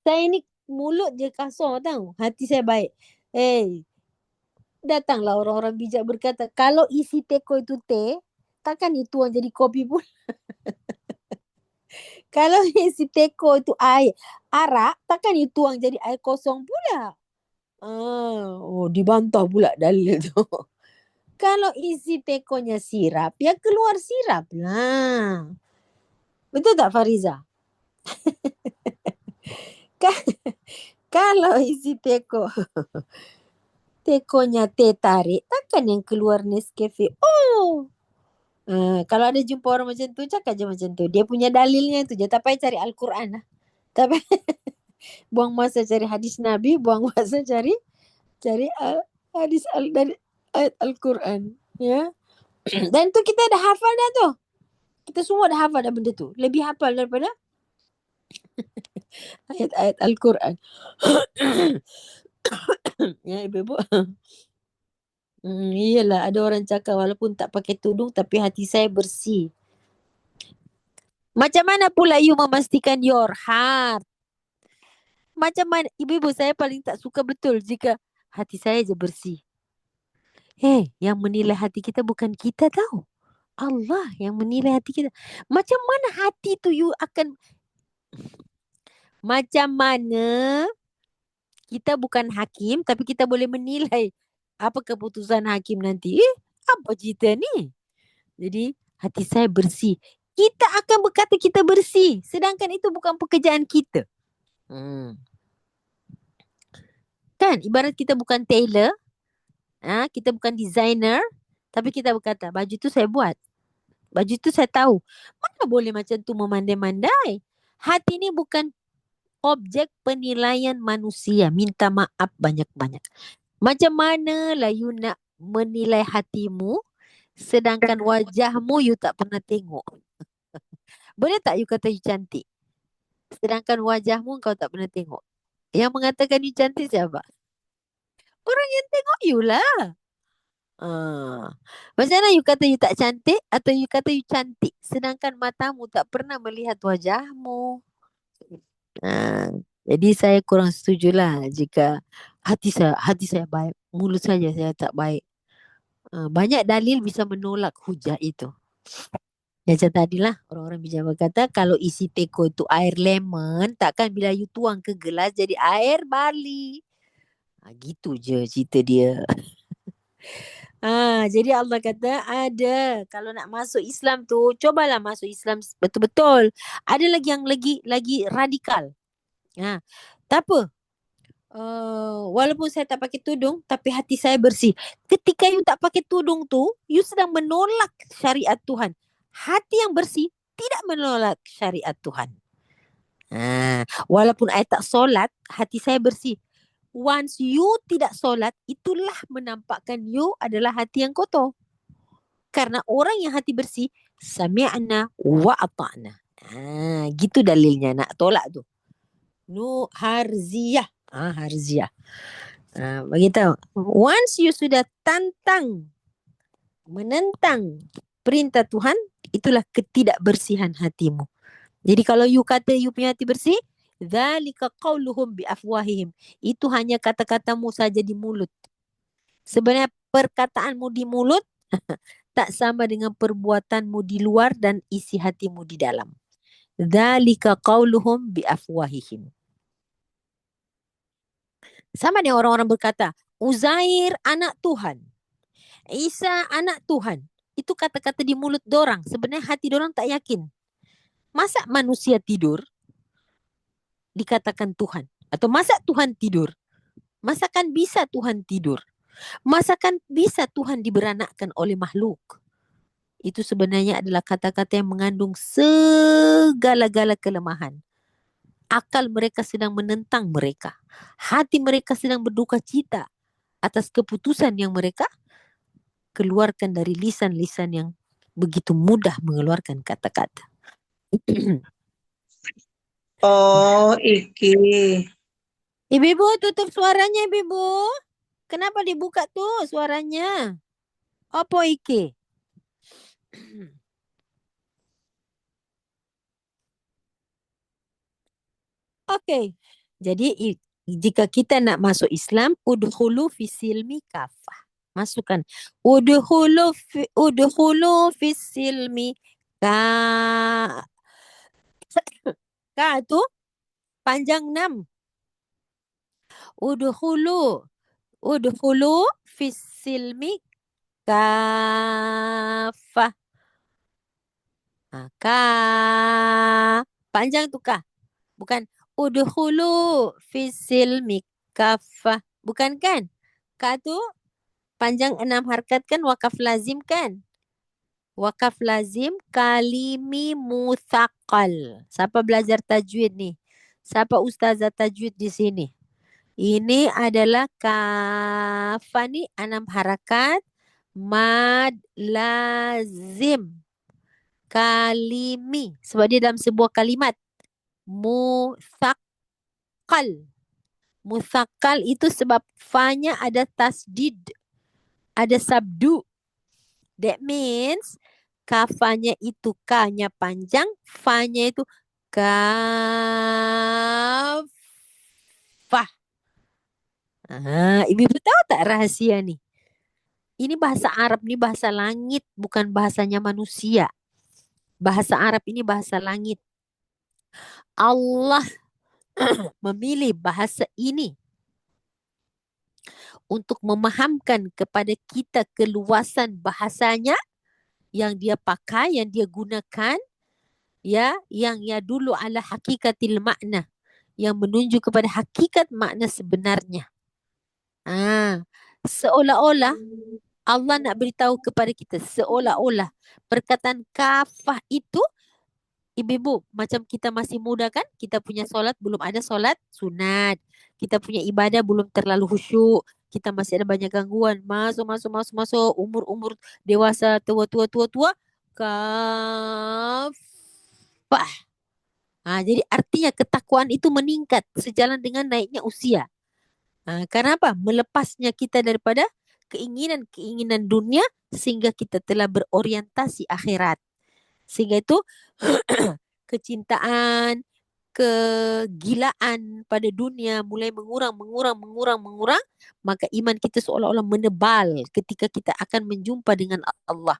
Speaker 1: Saya ni mulut je kasar tau. Hati saya baik. Datanglah orang-orang bijak berkata, kalau isi teko itu teh, takkan itu tuang jadi kopi pun. Kalau isi teko itu air, arak, takkan itu tuang jadi air kosong pula. Dibantah pula dalil tu. Kalau isi tekonya sirap, ya keluar sirap lah. Betul tak Fariza? Kalau isi tekonya teh tarik, takkan yang keluar Nescafe. Kalau ada jumpa orang macam tu, cakap je macam tu. Dia punya dalilnya tu je. Tak payah cari Al-Quran lah. Tapi buang masa cari hadis Nabi, buang masa cari hadis dari ayat Al-Quran. Ya. Dan tu kita dah hafal dah tu. Kita semua dah hafal dah benda tu. Lebih hafal daripada ayat-ayat Al-Quran. Ya ibu-ibu. Iyalah, ada orang cakap walaupun tak pakai tudung tapi hati saya bersih. Macam mana pula you memastikan your heart? Macam mana? Ibu-ibu, saya paling tak suka betul jika hati saya je bersih. Yang menilai hati kita bukan kita tahu. Allah yang menilai hati kita. Macam mana hati tu you akan... Macam mana kita bukan hakim tapi kita boleh menilai apa keputusan hakim nanti. Apa cerita ni? Jadi hati saya bersih. Kita akan berkata kita bersih. Sedangkan itu bukan pekerjaan kita. Kan ibarat kita bukan tailor. Kita bukan designer. Tapi kita berkata baju tu saya buat. Baju tu saya tahu. Mana boleh macam tu memandai-mandai. Hati ni bukan objek penilaian manusia. Minta maaf banyak-banyak. Macam mana lah you nak menilai hatimu sedangkan wajahmu you tak pernah tengok? Boleh tak you kata you cantik sedangkan wajahmu kau tak pernah tengok? Yang mengatakan you cantik siapa? Orang yang tengok you lah. Macam mana you kata you tak cantik atau you kata you cantik sedangkan matamu tak pernah melihat wajahmu? Jadi saya kurang setujulah jika hati saya baik, mulut saja saya tak baik. Banyak dalil bisa menolak hujah itu. Macam tadilah orang-orang bijak berkata kalau isi teko itu air lemon, takkan bila you tuang ke gelas jadi air barley. Gitu je cerita dia. Jadi Allah kata ada, kalau nak masuk Islam tu cobalah masuk Islam betul-betul. Ada lagi yang lagi radikal. Tak apa. Walaupun saya tak pakai tudung tapi hati saya bersih. Ketika you tak pakai tudung tu, you sedang menolak syariat Tuhan. Hati yang bersih tidak menolak syariat Tuhan. Walaupun saya tak solat, hati saya bersih. Once you tidak solat, itulah menampakkan you adalah hati yang kotor. Karena orang yang hati bersih, Sami'na wa ata'na. Gitu dalilnya, nak tolak tu. Harziyah. Harziyah. Beritahu. Once you sudah menentang perintah Tuhan, itulah ketidakbersihan hatimu. Jadi kalau you kata you punya hati bersih, dzalika qauluhum bi afwahihim. Itu hanya kata-katamu saja di mulut. Sebenarnya perkataanmu di mulut tak sama dengan perbuatanmu di luar dan isi hatimu di dalam. Dzalika qauluhum bi afwahihim. Sama dengan orang-orang berkata, Uzair anak Tuhan, Isa anak Tuhan. Itu kata-kata di mulut dorang. Sebenarnya hati dorang tak yakin. Masa manusia tidur dikatakan Tuhan? Atau masa Tuhan tidur? Masakan bisa Tuhan tidur? Masakan bisa Tuhan diberanakkan oleh makhluk? Itu sebenarnya adalah kata-kata yang mengandung segala-gala kelemahan. Akal mereka sedang menentang mereka. Hati mereka sedang berduka cita atas keputusan yang mereka keluarkan dari lisan-lisan yang begitu mudah mengeluarkan kata-kata.
Speaker 2: Oh, iki.
Speaker 1: Ibu-ibu tutup suaranya, ibu-ibu. Kenapa dibuka tuh suaranya? Apa iki? Oke. Jadi jika kita nak masuk Islam, udkhulu fi silmi kafah. Masukkan. Udkhulu fi silmi ka. Ka tu panjang 6. Udkhulu fi silmi kafah. Ka. Panjang tu ka. Bukan udkhulu fi silmi kafah. Bukan kan? Ka tu panjang 6 harkat kan, wakaf lazim kan? Wakaf lazim kalimi muthaqal. Siapa belajar tajwid ni? Siapa ustazah tajwid di sini? Ini adalah kafa ni 6 harakat mad lazim kalimi. Sebab dia dalam sebuah kalimat. Muthaqal. Muthaqal itu sebab fa-nya ada tasdid. Ada sabdu. That means kafanya itu ka-nya panjang, fa-nya itu kafah. Ibu tahu tak rahasia ni? Ini bahasa Arab ni bahasa langit, bukan bahasanya manusia. Bahasa Arab ini bahasa langit. Allah memilih bahasa ini untuk memahamkan kepada kita keluasan bahasanya yang dia pakai, yang dia gunakan, ya, yang dulu ala hakikatil makna, yang menunjuk kepada hakikat makna sebenarnya. Seolah-olah Allah nak beritahu kepada kita, seolah-olah perkataan kafah itu, ibu-ibu, macam kita masih muda kan, kita punya solat belum ada solat sunat, kita punya ibadah belum terlalu khusyuk, kita masih ada banyak gangguan, masuk umur dewasa, tua, kafah. Jadi artinya ketakwaan itu meningkat sejalan dengan naiknya usia. Karena apa? Melepasnya kita daripada keinginan dunia sehingga kita telah berorientasi akhirat. Sehingga itu kecintaan, kegilaan pada dunia mulai mengurang, maka iman kita seolah-olah menebal ketika kita akan menjumpa dengan Allah.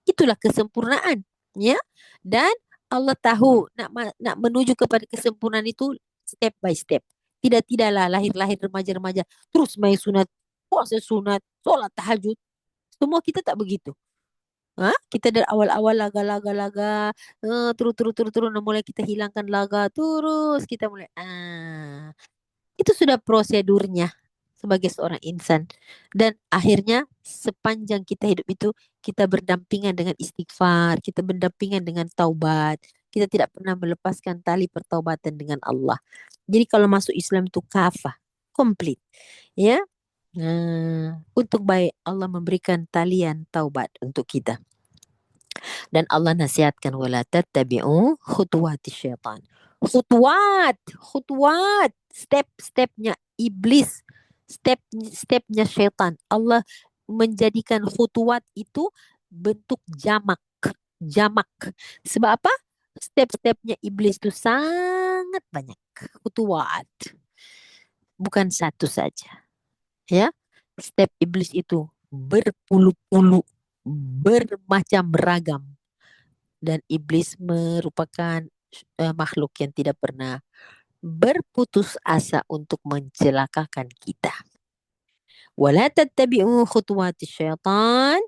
Speaker 1: Itulah kesempurnaan, ya. Dan Allah tahu nak menuju kepada kesempurnaan itu step by step. Tidaklah lahir remaja-remaja terus main sunat, puasa sunat, solat tahajud. Semua kita tak begitu. Kita dari awal-awal laga, terus mulai kita hilangkan laga, terus kita mulai itu sudah prosedurnya sebagai seorang insan. Dan akhirnya sepanjang kita hidup itu kita berdampingan dengan istighfar, kita berdampingan dengan taubat. Kita tidak pernah melepaskan tali pertaubatan dengan Allah. Jadi kalau masuk Islam itu kafah, komplit, ya. Untuk baik Allah memberikan talian taubat untuk kita. Dan Allah nasihatkan wala tattabi'u khutuwati syaitan. Khutuwat, step-stepnya iblis, stepnya syaitan. Allah menjadikan khutuwat itu bentuk jamak. Sebab apa? Step-stepnya iblis itu sangat banyak. Khutuwat. Bukan satu saja. Ya. Step iblis itu berpuluh-puluh, bermacam ragam. Dan iblis merupakan makhluk yang tidak pernah berputus asa untuk mencelakakan kita. Wala tattabi'u khutuwati syaitan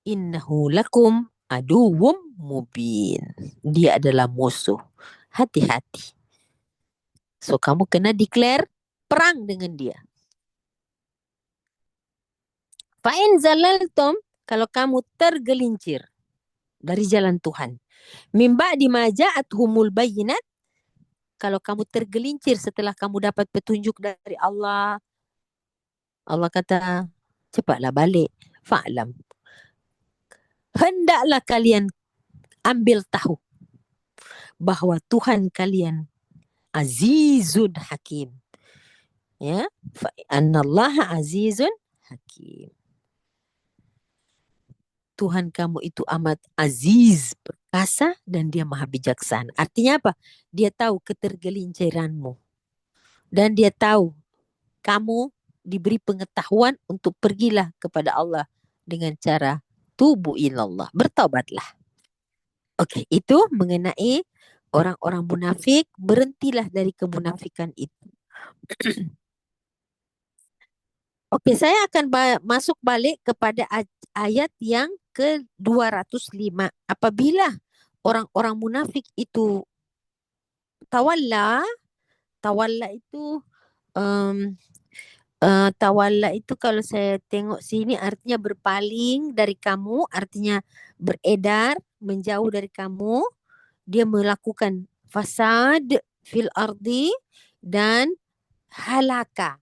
Speaker 1: innahu lakum aduwwum mubin. Dia adalah musuh. Hati-hati. So kamu kena declare perang dengan dia. Fa'in zalaltum, kalau kamu tergelincir dari jalan Tuhan. Mimba dimaja'at humul bayinat, kalau kamu tergelincir setelah kamu dapat petunjuk dari Allah, Allah kata, cepatlah balik. Fa'lam. Hendaklah kalian ambil tahu bahwa Tuhan kalian azizun hakim. Ya, fa'annallaha azizun hakim. Tuhan kamu itu amat aziz, perkasa, dan dia maha bijaksana. Artinya apa? Dia tahu ketergelinciranmu. Dan dia tahu kamu diberi pengetahuan untuk pergilah kepada Allah dengan cara tubu ilallah. Bertaubatlah. Oke, itu mengenai orang-orang munafik. Berhentilah dari kemunafikan itu. Oke, saya akan masuk balik kepada ayat yang ke-205. Apabila orang-orang munafik itu tawalla itu tawalla itu kalau saya tengok sini artinya berpaling dari kamu, artinya beredar, menjauh dari kamu. Dia melakukan fasad fil ardi dan halaka.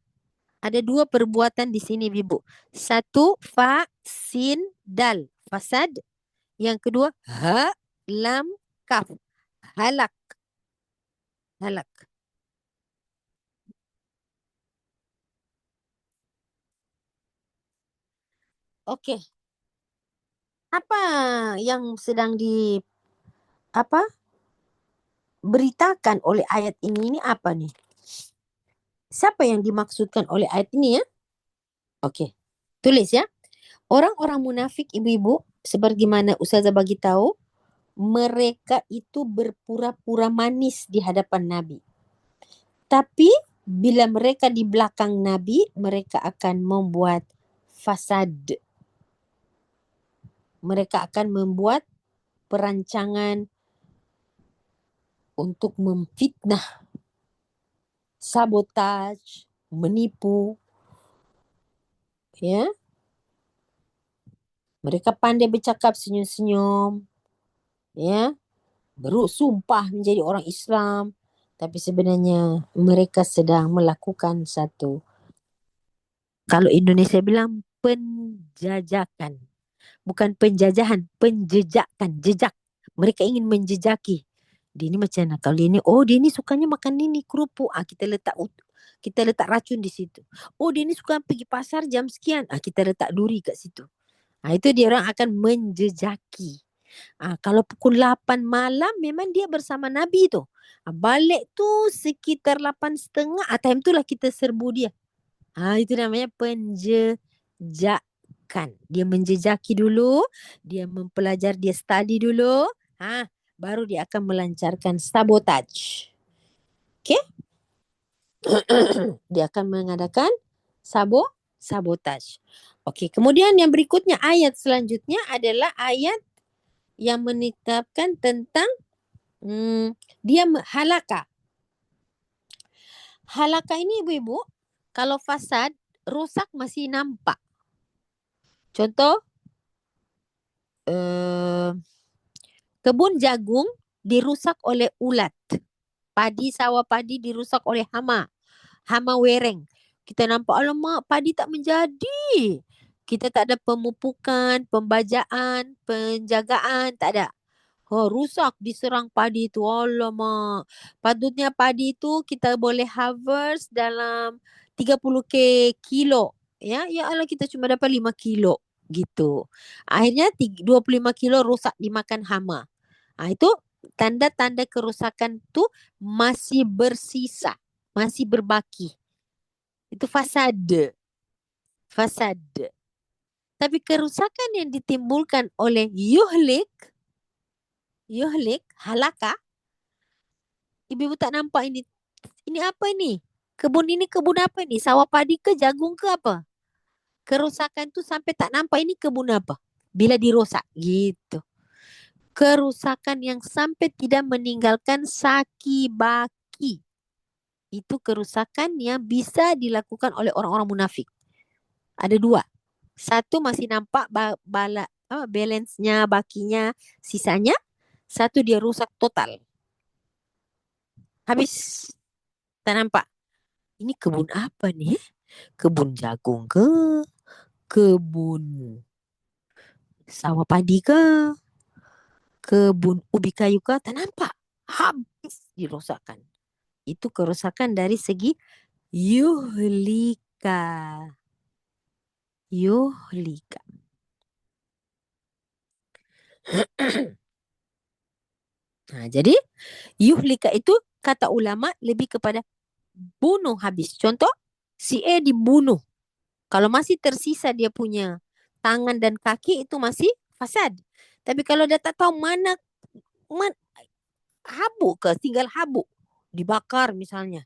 Speaker 1: Ada dua perbuatan di sini, Ibu. Satu, fa, sin, dal. Fasad. Yang kedua, ha, lam, kaf. Halak. Oke. Apa yang sedang beritakan oleh ayat ini apa nih? Siapa yang dimaksudkan oleh ayat ini ya? Oke. Tulis ya. Orang-orang munafik, ibu-ibu, sebagaimana Ustazah bagi tahu, mereka itu berpura-pura manis di hadapan Nabi. Tapi bila mereka di belakang Nabi, mereka akan membuat fasad. Mereka akan membuat perancangan untuk memfitnah, sabotaj, menipu. Ya. Mereka pandai bercakap senyum-senyum. Ya. Bersumpah menjadi orang Islam. Tapi sebenarnya mereka sedang melakukan satu, kalau Indonesia bilang, penjajakan. Bukan penjajahan, penjejakan, jejak. Mereka ingin menjejaki. Dia ini macam mana? Kalau dia ini sukanya makan ini, kerupuk. Kita letak racun di situ. Dia ini suka pergi pasar jam sekian. Kita letak duri kat situ. Itu dia orang akan menjejaki. Kalau pukul 8 malam memang dia bersama Nabi tu. Balik tu sekitar 8.30. Time tu lah kita serbu dia. Itu namanya penjejakan. Dia menjejaki dulu. Dia mempelajari, dia study dulu. Baru dia akan melancarkan sabotage. Okay? Dia akan mengadakan sabotage. Okey, kemudian yang berikutnya, ayat selanjutnya adalah ayat yang menetapkan tentang dia halaka. Halaka ini ibu-ibu, kalau fasad, rosak masih nampak. Contoh, kebun jagung dirusak oleh ulat. Sawah padi dirusak oleh hama wereng. Kita nampak, alamak, padi tak menjadi. Kita tak ada pemupukan, pembajaan, penjagaan, tak ada. Oh, rusak diserang padi itu. Alamak. Patutnya padi itu kita boleh harvest dalam 30 kilo. Ya Allah, kita cuma dapat 5 kilo gitu. Akhirnya 25 kilo rusak dimakan hama. Itu tanda-tanda kerusakan tu masih bersisa, masih berbaki. Itu fasad. Fasad. Tapi kerusakan yang ditimbulkan oleh halaka, ibu-ibu tak nampak ini. Ini apa ini? Kebun ini kebun apa ini? Sawah padi ke jagung ke apa? Kerusakan tu sampai tak nampak ini kebun apa. Bila dirosak gitu. Kerusakan yang sampai tidak meninggalkan saki baki. Itu kerusakan yang bisa dilakukan oleh orang-orang munafik. Ada dua. Satu masih nampak balance-nya, bakinya, sisanya. Satu dia rusak total. Habis. Tak nampak. Ini kebun apa nih? Kebun jagung ke? Kebun sawah padi ke? Kebun ubi kayu ke? Tak nampak. Habis dirosakkan. Itu kerusakan dari segi yuhlika. Yuhlika. Jadi yuhlika itu kata ulama lebih kepada bunuh habis. Contoh, si A dibunuh. Kalau masih tersisa dia punya tangan dan kaki itu masih fasad. Tapi kalau dia tak tahu mana habuk ke, tinggal habuk, dibakar misalnya.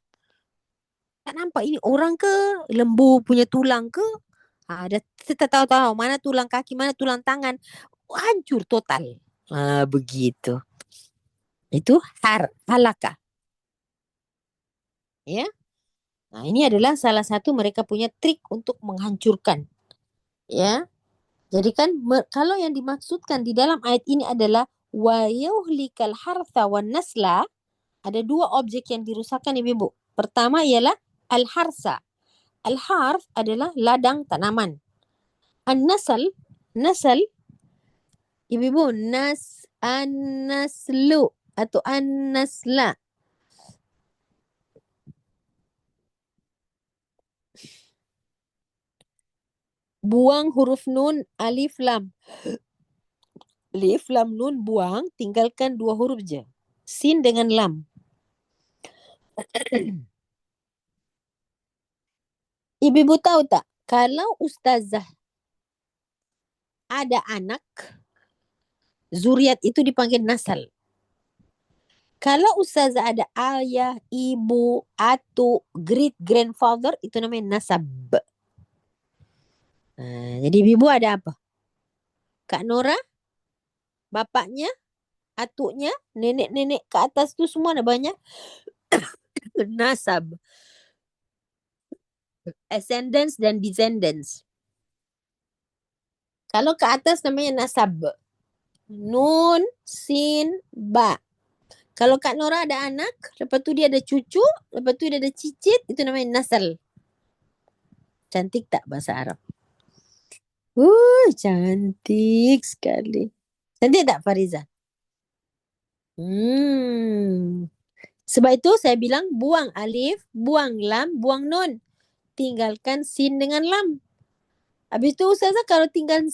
Speaker 1: Tak nampak ini orang ke, lembu punya tulang ke. Dia tak tahu mana tulang kaki, mana tulang tangan. Hancur total. Begitu. Itu halaka. Ya. Nah, ini adalah salah satu mereka punya trik untuk menghancurkan. Ya. Jadi kan kalau yang dimaksudkan di dalam ayat ini adalah wa yuhlikal hartha wan nasla, ada dua objek yang dirusakkan ibu-ibu. Pertama ialah al-harsa. Al-harf adalah ladang tanaman. An-nasl, nasal ibu-ibu, an-naslu atau an-nasla. Buang huruf nun, alif, lam. Alif, lam, nun buang, tinggalkan dua huruf je. Sin dengan lam. Ibu-ibu tahu tak? Kalau ustazah ada anak, zuriat itu dipanggil nasal. Kalau ustazah ada ayah, ibu, atu, great grandfather, itu namanya nasab. Jadi ibu ada apa? Kak Nora, bapaknya, atuknya, nenek-nenek ke atas tu semua ada banyak nasab. Ascendants dan descendants. Kalau ke atas namanya nasab. Nun, sin, ba. Kalau Kak Nora ada anak, lepas tu dia ada cucu, lepas tu dia ada cicit, itu namanya nasal. Cantik tak bahasa Arab? Cantik sekali. Cantik tak Fariza? Sebab itu saya bilang buang alif, buang lam, buang nun. Tinggalkan sin dengan lam. Habis tu Ustazah kalau tinggal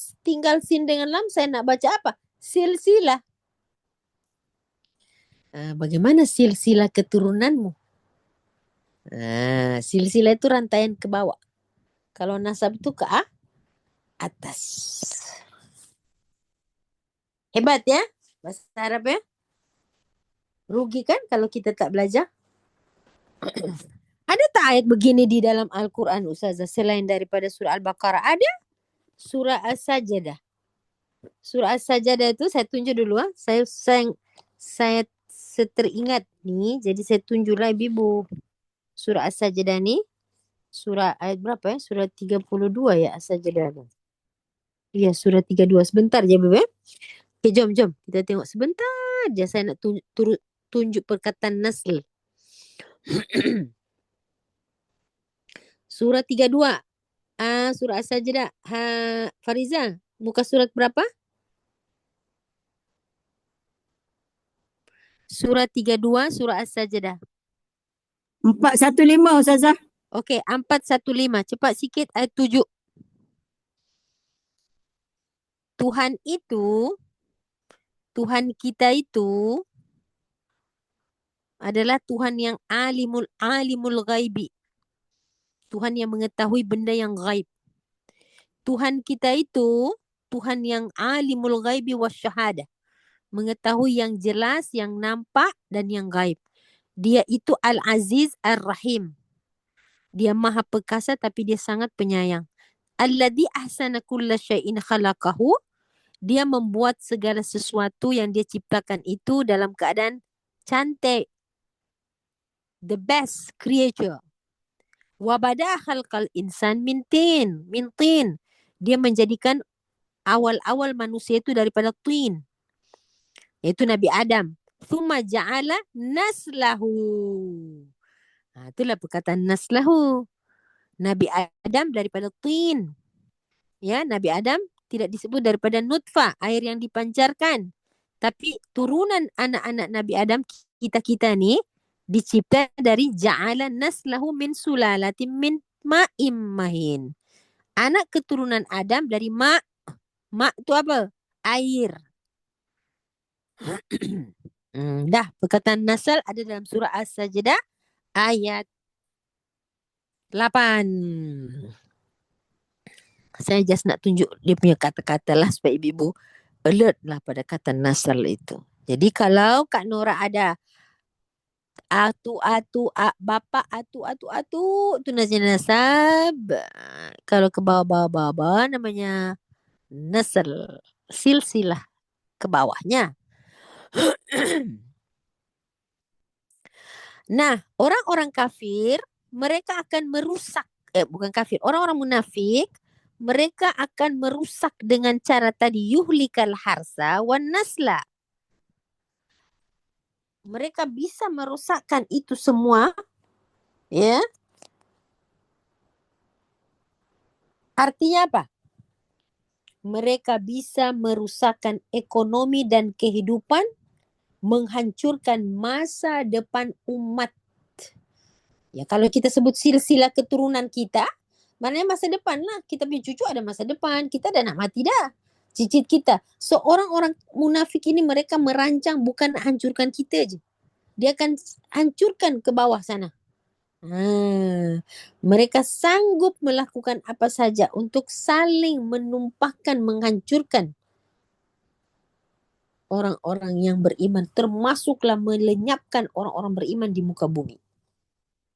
Speaker 1: sin dengan lam, saya nak baca apa? Silsilah. Bagaimana silsilah keturunanmu? Silsilah itu rantaian ke bawah. Kalau nasab itu ke atas. Hebat ya bahasa Arab ya. Rugi kan kalau kita tak belajar? Ada tak ayat begini di dalam Al-Quran Ustazah selain daripada surah Al-Baqarah? Ada. Surah As-Sajadah. Surah As-Sajadah itu saya tunjuk dulu. Saya teringat nih. Jadi saya tunjuklah ibu. Surah As-Sajadah ni. Surah ayat berapa ya? Surah 32 ya As-Sajadah. Ya surah 32. Sebentar je ibu ya. Okay, jom. Kita tengok sebentar je. Saya nak tunjuk perkataan nasl. Surah 32. Surah As-Sajdah. Fariza, muka surat berapa? Surah 32, surah As-Sajdah.
Speaker 3: 415 Ustazah.
Speaker 1: Okey, 415. Cepat sikit ayat 7. Tuhan itu, Tuhan kita itu adalah Tuhan yang alimul ghaibi. Tuhan yang mengetahui benda yang gaib. Tuhan kita itu Tuhan yang alimul ghaibi wasyahadah. Mengetahui yang jelas, yang nampak dan yang gaib. Dia itu Al-Aziz Ar-Rahim. Dia maha perkasa tapi dia sangat penyayang. Alladhi ahsana kulla syai'in khalaqahu. Dia membuat segala sesuatu yang dia ciptakan itu dalam keadaan cantik. The best creature. Wa bada khalqal insan min tin. Dia menjadikan awal-awal manusia itu daripada tin. Iaitu Nabi Adam. Thumma ja'ala naslahu. Itulah perkataan naslahu. Nabi Adam daripada tin. Ya, Nabi Adam tidak disebut daripada nutfah, air yang dipancarkan. Tapi turunan anak-anak Nabi Adam, kita-kita ni, dicipta dari ja'ala naslahu min sulalatin min ma'im mahin. Anak keturunan Adam dari mak. Mak tu apa? Air. Dah, perkataan nasal ada dalam surah As-Sajdah ayat 8. Saya just nak tunjuk dia punya kata-kata lah supaya ibu-ibu alert lah pada kata nasal itu. Jadi kalau Kak Nora ada bapa tu nasab. Kalau ke bawah namanya nasal, silsilah ke bawahnya. Nah, orang-orang kafir mereka akan merusak, bukan kafir, orang-orang munafik mereka akan merusak dengan cara tadi yuhlikal harsa wan nasla. Mereka bisa merosakkan itu semua, ya. Artinya apa? Mereka bisa merusakkan ekonomi dan kehidupan, menghancurkan masa depan umat. Ya, kalau kita sebut silsilah keturunan kita, maknanya masa depan lah. Kita punya cucu ada masa depan. Kita dah nak mati dah. Cicit kita. So, orang-orang munafik ini mereka merancang bukan hancurkan kita je. Dia akan hancurkan ke bawah sana. Mereka sanggup melakukan apa saja untuk saling menumpahkan, menghancurkan orang-orang yang beriman. Termasuklah melenyapkan orang-orang beriman di muka bumi.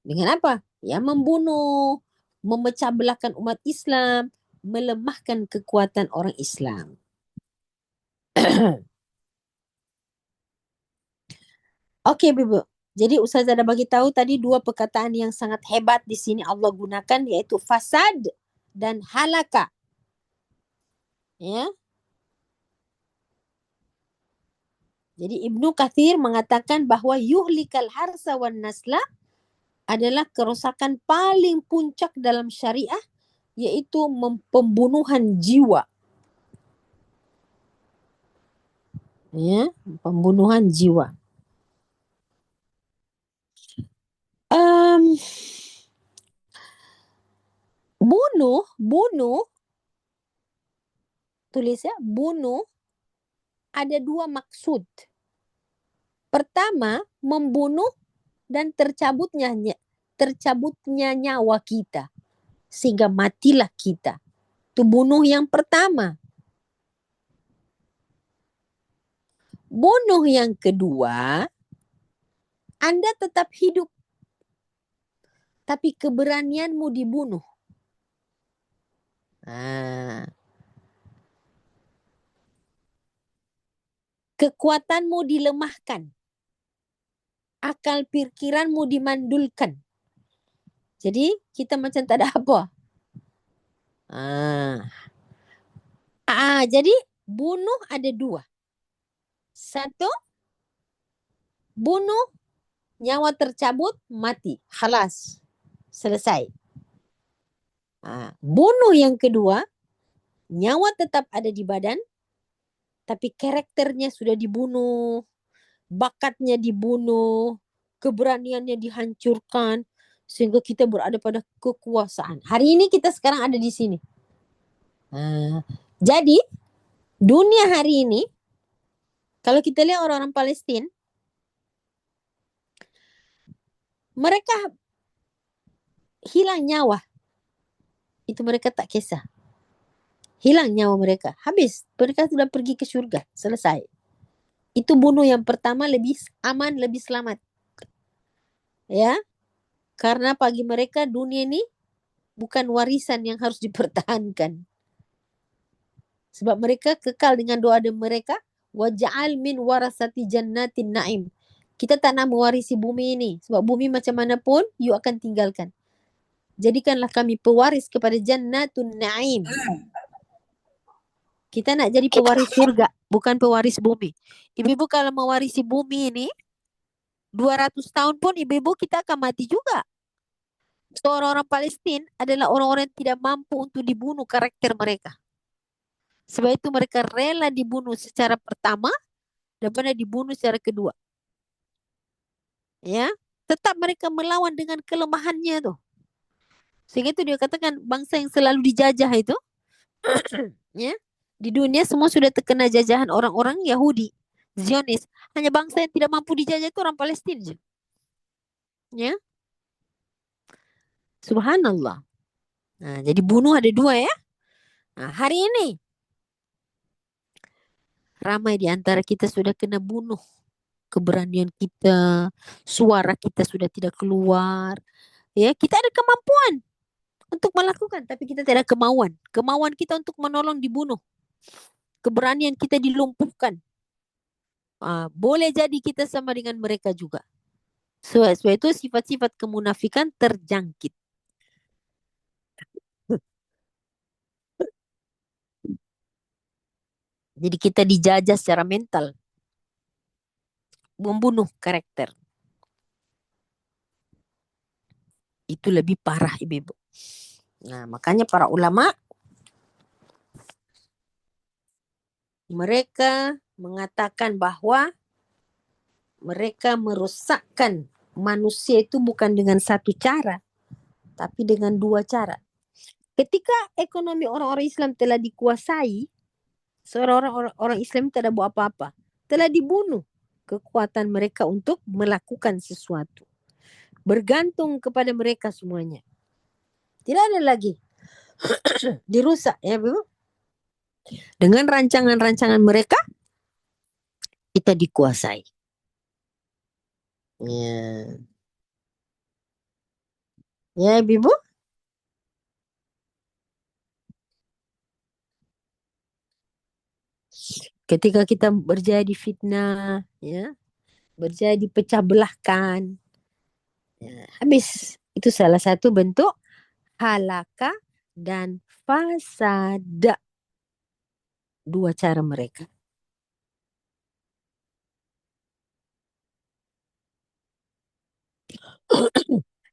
Speaker 1: Dengan apa? Ya, membunuh, memecah belahkan umat Islam, melemahkan kekuatan orang Islam. Okey, Ibu. Jadi Ustazah dah bagi tahu tadi dua perkataan yang sangat hebat di sini Allah gunakan, iaitu fasad dan halaka. Ya. Jadi Ibnu Katsir mengatakan bahawa yuhlikal harsa wan nasla adalah kerosakan paling puncak dalam syariah, iaitu pembunuhan jiwa. Ya, pembunuhan jiwa. Bunuh, tulis ya, bunuh ada dua maksud. Pertama, membunuh dan tercabutnya nyawa kita. Sehingga matilah kita. Itu bunuh yang pertama. Bunuh yang kedua, Anda tetap hidup. Tapi keberanianmu dibunuh. Kekuatanmu dilemahkan. Akal pikiranmu dimandulkan. Jadi kita macam tak ada apa. Jadi bunuh ada dua. Satu, bunuh, nyawa tercabut, mati. Khalas. Selesai. Bunuh yang kedua, nyawa tetap ada di badan, tapi karakternya sudah dibunuh, bakatnya dibunuh, keberaniannya dihancurkan, sehingga kita berada pada kekuasaan. Hari ini kita sekarang ada di sini. Jadi dunia hari ini, kalau kita lihat orang-orang Palestina, mereka hilang nyawa, itu mereka tak kisah. Hilang nyawa mereka, habis, mereka sudah pergi ke surga, selesai. Itu bunuh yang pertama, lebih aman, lebih selamat. Ya, karena bagi mereka dunia ini bukan warisan yang harus dipertahankan. Sebab mereka kekal dengan doa mereka, waj'al min warasati jannatin na'im. Kita tak nak mewarisi bumi ini, sebab bumi macam mana pun you akan tinggalkan. Jadikanlah kami pewaris kepada jannatun na'im. Kita nak jadi pewaris surga, bukan pewaris bumi. Ibu-ibu kalau mewarisi bumi ini 200 tahun pun ibu-ibu kita akan mati juga. So, orang-orang Palestina adalah orang-orang yang tidak mampu untuk dibunuh karakter mereka. Sebab itu mereka rela dibunuh secara pertama daripada dibunuh secara kedua. Ya, tetap mereka melawan dengan kelemahannya tuh. Sehingga itu dia katakan bangsa yang selalu dijajah itu, ya, di dunia semua sudah terkena jajahan orang-orang Yahudi, Zionis. Hanya bangsa yang tidak mampu dijajah itu orang Palestina. Ya, subhanallah. Jadi bunuh ada dua ya. Hari ini ramai di antara kita sudah kena bunuh. Keberanian kita, suara kita sudah tidak keluar. Ya, kita ada kemampuan untuk melakukan, tapi kita tidak ada kemauan. Kemauan kita untuk menolong dibunuh. Keberanian kita dilumpuhkan. Boleh jadi kita sama dengan mereka juga. Sebab itu sifat-sifat kemunafikan terjangkit. Jadi kita dijajah secara mental. Membunuh karakter. Itu lebih parah, ibu-ibu. Makanya para ulama, mereka mengatakan bahwa mereka merusakkan manusia itu bukan dengan satu cara, tapi dengan dua cara. Ketika ekonomi orang-orang Islam telah dikuasai, seorang orang Islam tidak buat apa-apa, telah dibunuh kekuatan mereka untuk melakukan sesuatu. Bergantung kepada mereka semuanya. Tidak ada lagi dirusak ya Bu. Dengan rancangan-rancangan mereka kita dikuasai. Ya. Ya Ibu. Ketika kita berjadi fitnah, ya, berjadi pecah belahkan, ya, habis. Itu salah satu bentuk halaka dan fasada. Dua cara mereka.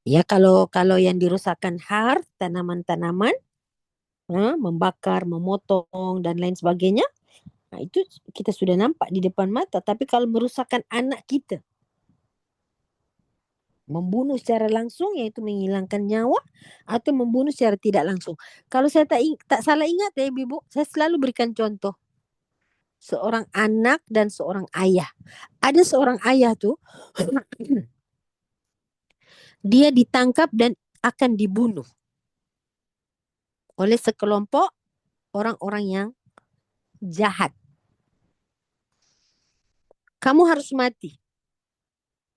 Speaker 1: Ya, kalau yang dirusakkan tanaman-tanaman, membakar, memotong dan lain sebagainya, itu kita sudah nampak di depan mata. Tapi kalau merusakkan anak kita, membunuh secara langsung, yaitu menghilangkan nyawa, atau membunuh secara tidak langsung. Kalau saya tak salah ingat ya Ibu, saya selalu berikan contoh. Seorang anak dan seorang ayah. Ada seorang ayah tuh, dia ditangkap dan akan dibunuh oleh sekelompok orang-orang yang jahat. Kamu harus mati.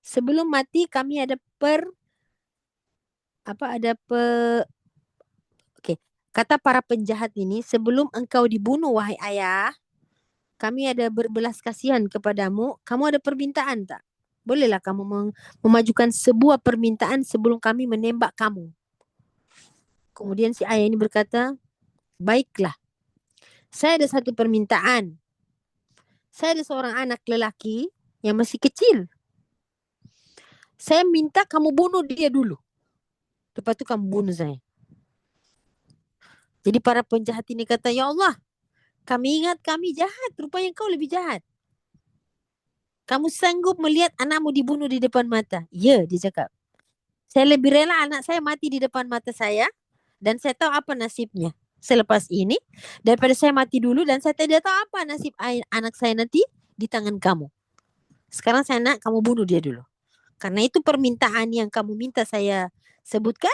Speaker 1: Sebelum mati kami ada kata para penjahat ini, sebelum engkau dibunuh wahai ayah, kami ada berbelas kasihan kepadamu. Kamu ada permintaan tak? Bolehlah kamu memajukan sebuah permintaan sebelum kami menembak kamu. Kemudian si ayah ini berkata, baiklah, saya ada satu permintaan. Saya ada seorang anak lelaki yang masih kecil. Saya minta kamu bunuh dia dulu. Lepas itu kamu bunuh saya. Jadi para penjahat ini kata, ya Allah, kami ingat kami jahat, rupanya kau lebih jahat. Kamu sanggup melihat anakmu dibunuh di depan mata? Ya, dia cakap. Saya lebih rela anak saya mati di depan mata saya dan saya tahu apa nasibnya selepas ini daripada saya mati dulu dan saya tidak tahu apa nasib anak saya nanti di tangan kamu. Sekarang saya nak kamu bunuh dia dulu. Karena itu permintaan yang kamu minta saya sebutkan,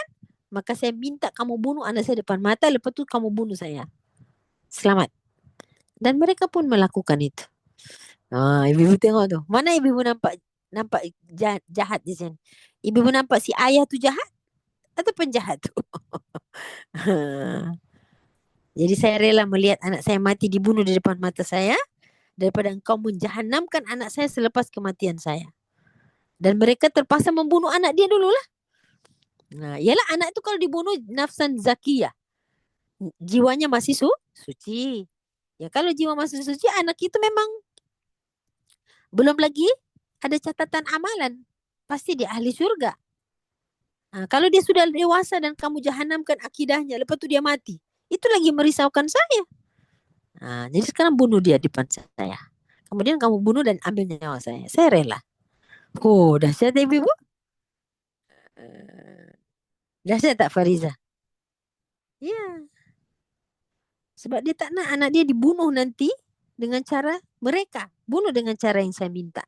Speaker 1: maka saya minta kamu bunuh anak saya depan mata, lepas itu kamu bunuh saya. Selamat. Dan mereka pun melakukan itu. Ibu-ibu tengok tu. Mana ibu-ibu nampak nampak jahat di sini? Ibu-ibu nampak si ayah tu jahat atau penjahat tu? Jadi saya rela melihat anak saya mati dibunuh di depan mata saya daripada engkau menjahanamkan anak saya selepas kematian saya. Dan mereka terpaksa membunuh anak dia dulu lah. Nah, ialah anak itu kalau dibunuh nafsan zakiyah, jiwanya masih suci. Ya kalau jiwa masih suci, anak itu memang belum lagi ada catatan amalan. Pasti dia ahli surga. Kalau dia sudah dewasa dan kamu jahanamkan akidahnya, lepas itu dia mati. Itu lagi merisaukan saya. Jadi sekarang bunuh dia di depan saya. Kemudian kamu bunuh dan ambil nyawa saya. Saya rela. Oh, dahsyat ya ibu. Uh, Dahsyat tak Fariza? Ya, sebab dia tak nak anak dia dibunuh nanti dengan cara mereka. Bunuh dengan cara yang saya minta.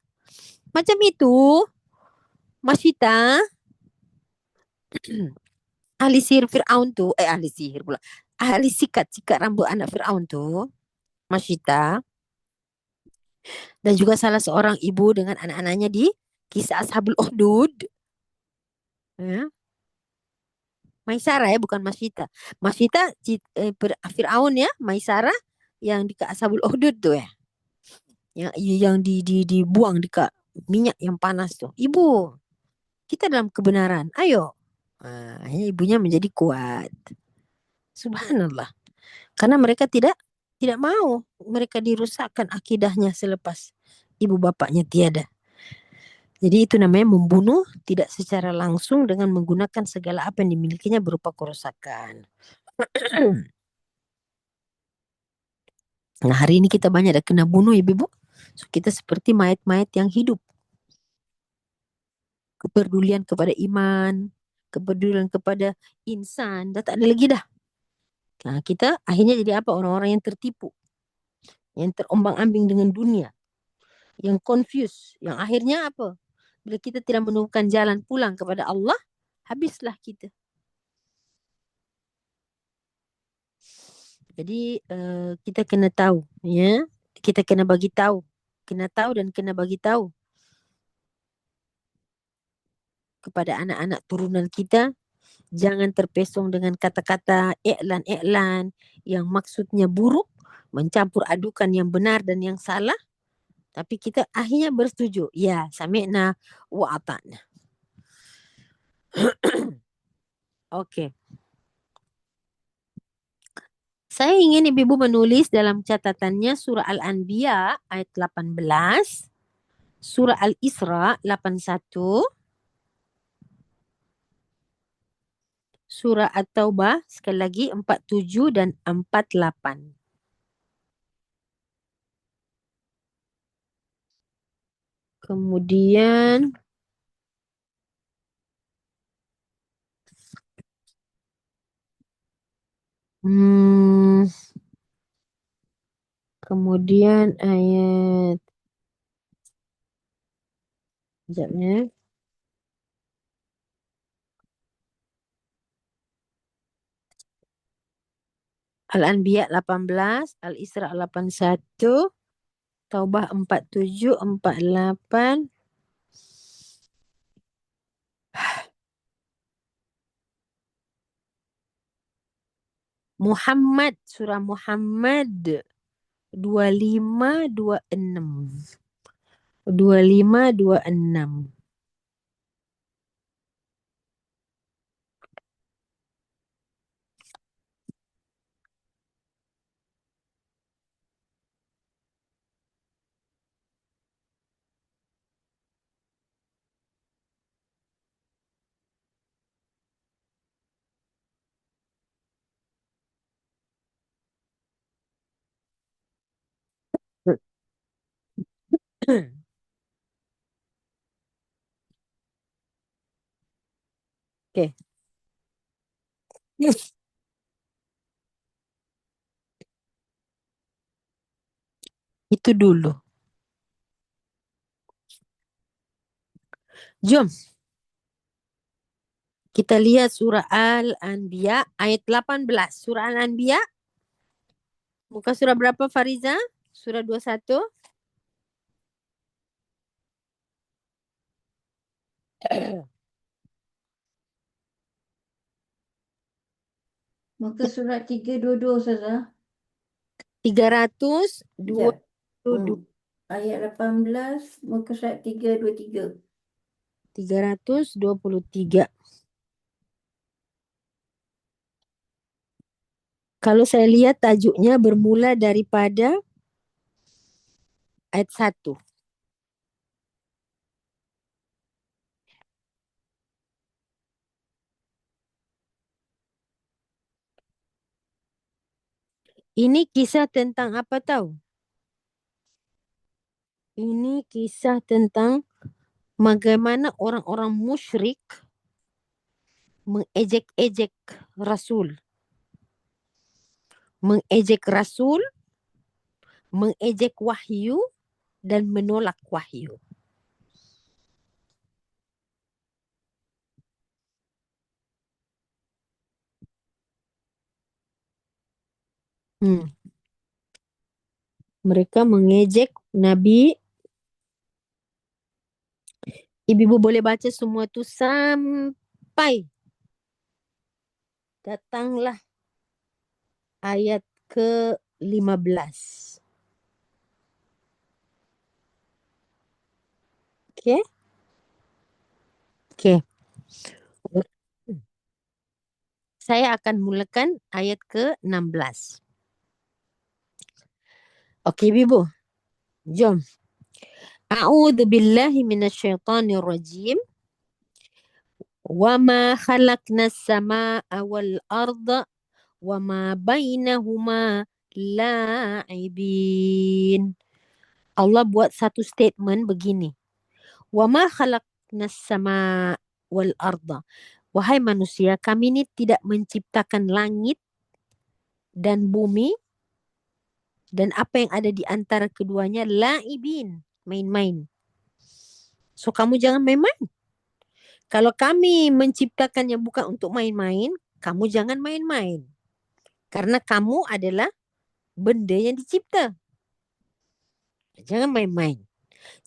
Speaker 1: Macam itu, Masyita, ahli sihir Fir'aun tu, ahli sihir pula. Ahli sikat rambut anak Fir'aun tu, Masyita, dan juga salah seorang ibu dengan anak-anaknya di kisah Ashabul Ukhdud. Ya. Maisarah ya, bukan Masyita. Masyita Fir'aun ya, Maisarah yang di Ashabul Ukhdud tu ya. Yang dibuang dekat minyak yang panas tu. Ibu, kita dalam kebenaran. Ayo. Akhirnya ibunya menjadi kuat. Subhanallah. Karena mereka tidak mau mereka dirusakkan akidahnya selepas ibu bapaknya tiada. Jadi itu namanya membunuh tidak secara langsung dengan menggunakan segala apa yang dimilikinya berupa kerusakan. Nah hari ini kita banyak dah kena bunuh ibu-ibu. So, kita seperti mayat-mayat yang hidup. Kepedulian kepada iman, kepedulian kepada insan, dah tak ada lagi dah. Kita akhirnya jadi apa? Orang-orang yang tertipu. Yang terombang-ambing dengan dunia. Yang confused. Yang akhirnya apa? Bila kita tidak menemukan jalan pulang kepada Allah, habislah kita. Jadi kita kena tahu, ya. Kita kena bagi tahu. Kena tahu dan kena bagi tahu kepada anak-anak turunan kita. Jangan terpesong dengan kata-kata iklan-iklan yang maksudnya buruk, mencampur adukan yang benar dan yang salah. Tapi kita akhirnya bersetuju. Ya, sami'na wa ata'na. Okey. Saya ingin ibu-ibu menulis dalam catatannya surah Al-Anbiya ayat 18, surah Al-Isra 81, surah At-Taubah sekali lagi 47 dan 48. Kemudian hmm, kemudian ayat sekejapnya. Al-Anbiya 18, Al-Isra 81, Taubah 47, 48. Muhammad, surah Muhammad 25, 26. 25, 26. Okay. Itu dulu. Jom kita lihat surah Al-Anbiya ayat 18. Surah Al-Anbiya muka surah berapa Fariza? Surah 21.
Speaker 3: Muka surat 322 Ustazah.
Speaker 1: 322.
Speaker 3: Sekejap. Ayat 18, muka surat 323.
Speaker 1: 323. Kalau saya lihat tajuknya bermula daripada ayat 1. Ini kisah tentang apa tahu? Ini kisah tentang bagaimana orang-orang musyrik mengejek-ejek Rasul. Mengejek Rasul, mengejek wahyu dan menolak wahyu. Mereka mengejek Nabi. Ibu-ibu boleh baca semua tu sampai datanglah ayat ke-15. Okay? Okay. Saya akan mulakan ayat ke-16. Okay, ibu. Jom. A'udzu billahi minasyaitonir rajim. Wa ma khalaqnas samaa'a wal arda wa ma bainahuma la'ibin. Allah buat satu statement begini. Wa ma khalaqnas samaa'a wal arda. Wahai manusia, kami ini tidak menciptakan langit dan bumi dan apa yang ada di antara keduanya la'ibin, main-main. So kamu jangan main-main. Kalau kami menciptakannya bukan untuk main-main, kamu jangan main-main. Karena kamu adalah benda yang dicipta. Jangan main-main.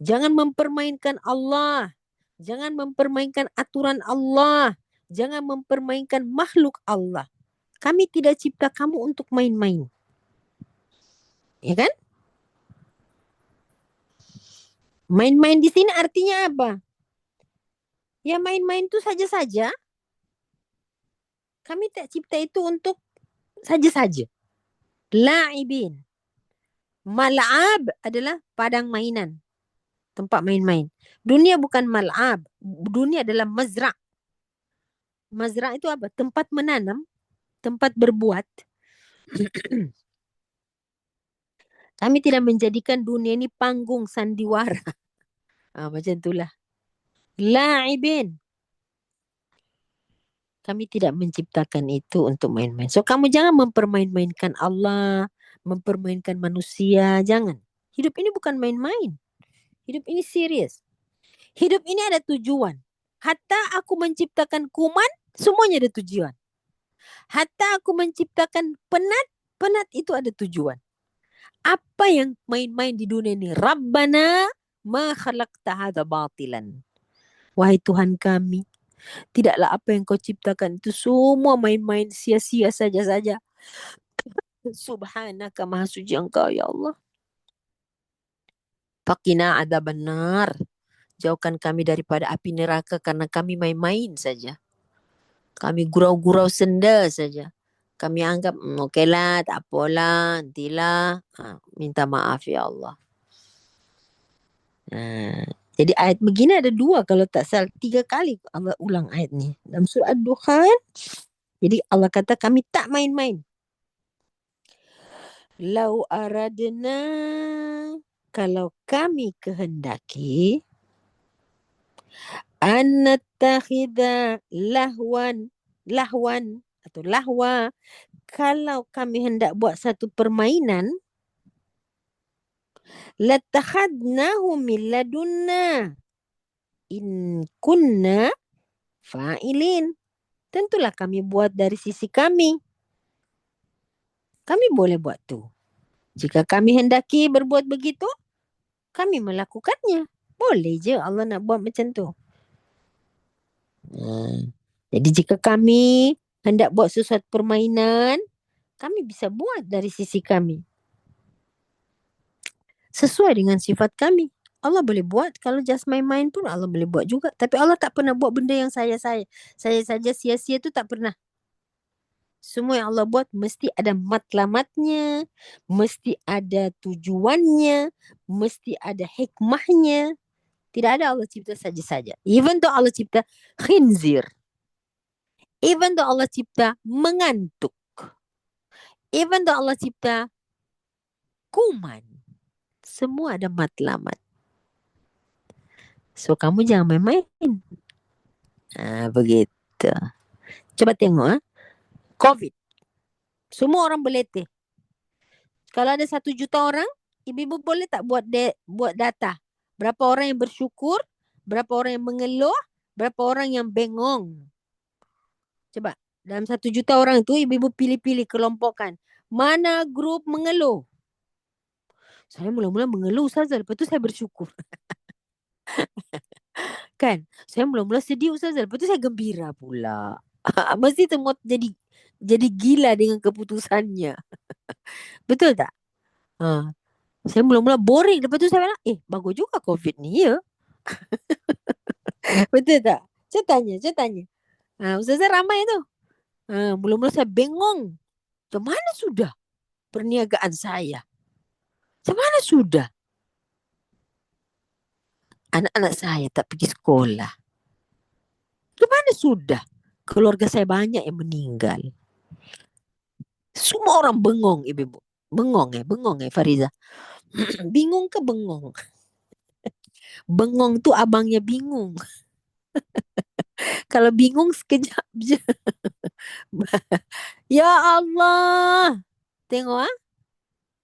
Speaker 1: Jangan mempermainkan Allah. Jangan mempermainkan aturan Allah. Jangan mempermainkan makhluk Allah. Kami tidak cipta kamu untuk main-main. Ya kan? Main-main di sini artinya apa? Ya main-main itu saja-saja. Kami tak cipta itu untuk saja-saja. La'ibin. Mal'ab adalah padang mainan. Tempat main-main. Dunia bukan mal'ab. Dunia adalah mazra'. Mazra' itu apa? Tempat menanam. Tempat berbuat. Kami tidak menjadikan dunia ini panggung sandiwara. Macam itulah. La'ibin. Kami tidak menciptakan itu untuk main-main. So kamu jangan mempermain-mainkan Allah, mempermainkan manusia, jangan. Hidup ini bukan main-main. Hidup ini serius. Hidup ini ada tujuan. Hatta aku menciptakan kuman, semuanya ada tujuan. Hatta aku menciptakan penat, penat itu ada tujuan. Apa yang main-main di dunia ini? Rabbana ma khalaqta hadza batilan. Wahai Tuhan kami, tidaklah apa yang kau ciptakan itu semua main-main sia-sia saja-saja. Subhanaka, maha suci engkau ya Allah. Faqina adzabannar. Jauhkan kami daripada api neraka karena kami main-main saja. Kami gurau-gurau senda saja. Kami anggap okeylah, tak apalah, nantilah. Minta maaf ya Allah. Jadi ayat begini ada 2 kalau tak salah, 3 kali Allah ulang ayat ni dalam surah Ad-Dukhan. Jadi Allah kata kami tak main-main. Lau aradna kalau kami kehendaki an nattakhidha lahwan atau lahwa, kalau kami hendak buat satu permainan, latakhadnahu min ladunna in kunna fa'ilin. Tentulah kami buat dari sisi kami. Kami boleh buat tu. Jika kami hendaki berbuat begitu, kami melakukannya. Boleh je Allah nak buat macam tu. Jadi jika kami hendak buat sesuatu permainan, kami bisa buat dari sisi kami. Sesuai dengan sifat kami. Allah boleh buat. Kalau just main-main pun Allah boleh buat juga. Tapi Allah tak pernah buat benda yang saya saja sia-sia tu tak pernah. Semua yang Allah buat mesti ada matlamatnya, mesti ada tujuannya, mesti ada hikmahnya. Tidak ada Allah cipta saja-saja. Even though Allah cipta khinzir. Even though Allah cipta mengantuk. Even though Allah cipta kuman. Semua ada matlamat. So kamu jangan main-main. Begitu. Coba tengok COVID. Semua orang berletih. Kalau ada 1 juta orang, ibu-ibu boleh tak buat data? Berapa orang yang bersyukur, berapa orang yang mengeluh, berapa orang yang bengong. Coba, dalam 1 juta orang tu, ibu-ibu pilih-pilih kelompokkan. Mana grup mengeluh? Saya mula-mula mengeluh, Ustazah. Lepas tu saya bersyukur. Kan? Saya mula-mula sedih, Ustazah. Lepas tu saya gembira pula. Mesti semua jadi gila dengan keputusannya. Betul tak? Saya mula-mula boring. Lepas tu saya bilang, bagus juga COVID ni ya. Betul tak? Saya tanya. Ustazah ramai tu. Mula-mula saya bengong. Macam mana sudah perniagaan saya? Macam mana sudah? Anak-anak saya tak pergi sekolah. Macam mana sudah? Keluarga saya banyak yang meninggal. Semua orang bengong, ibu-ibu. Bengong Fariza. Bingung ke bengong? Bengong tu abangnya bingung. Kalau bingung sekejap je. Ya Allah. Tengok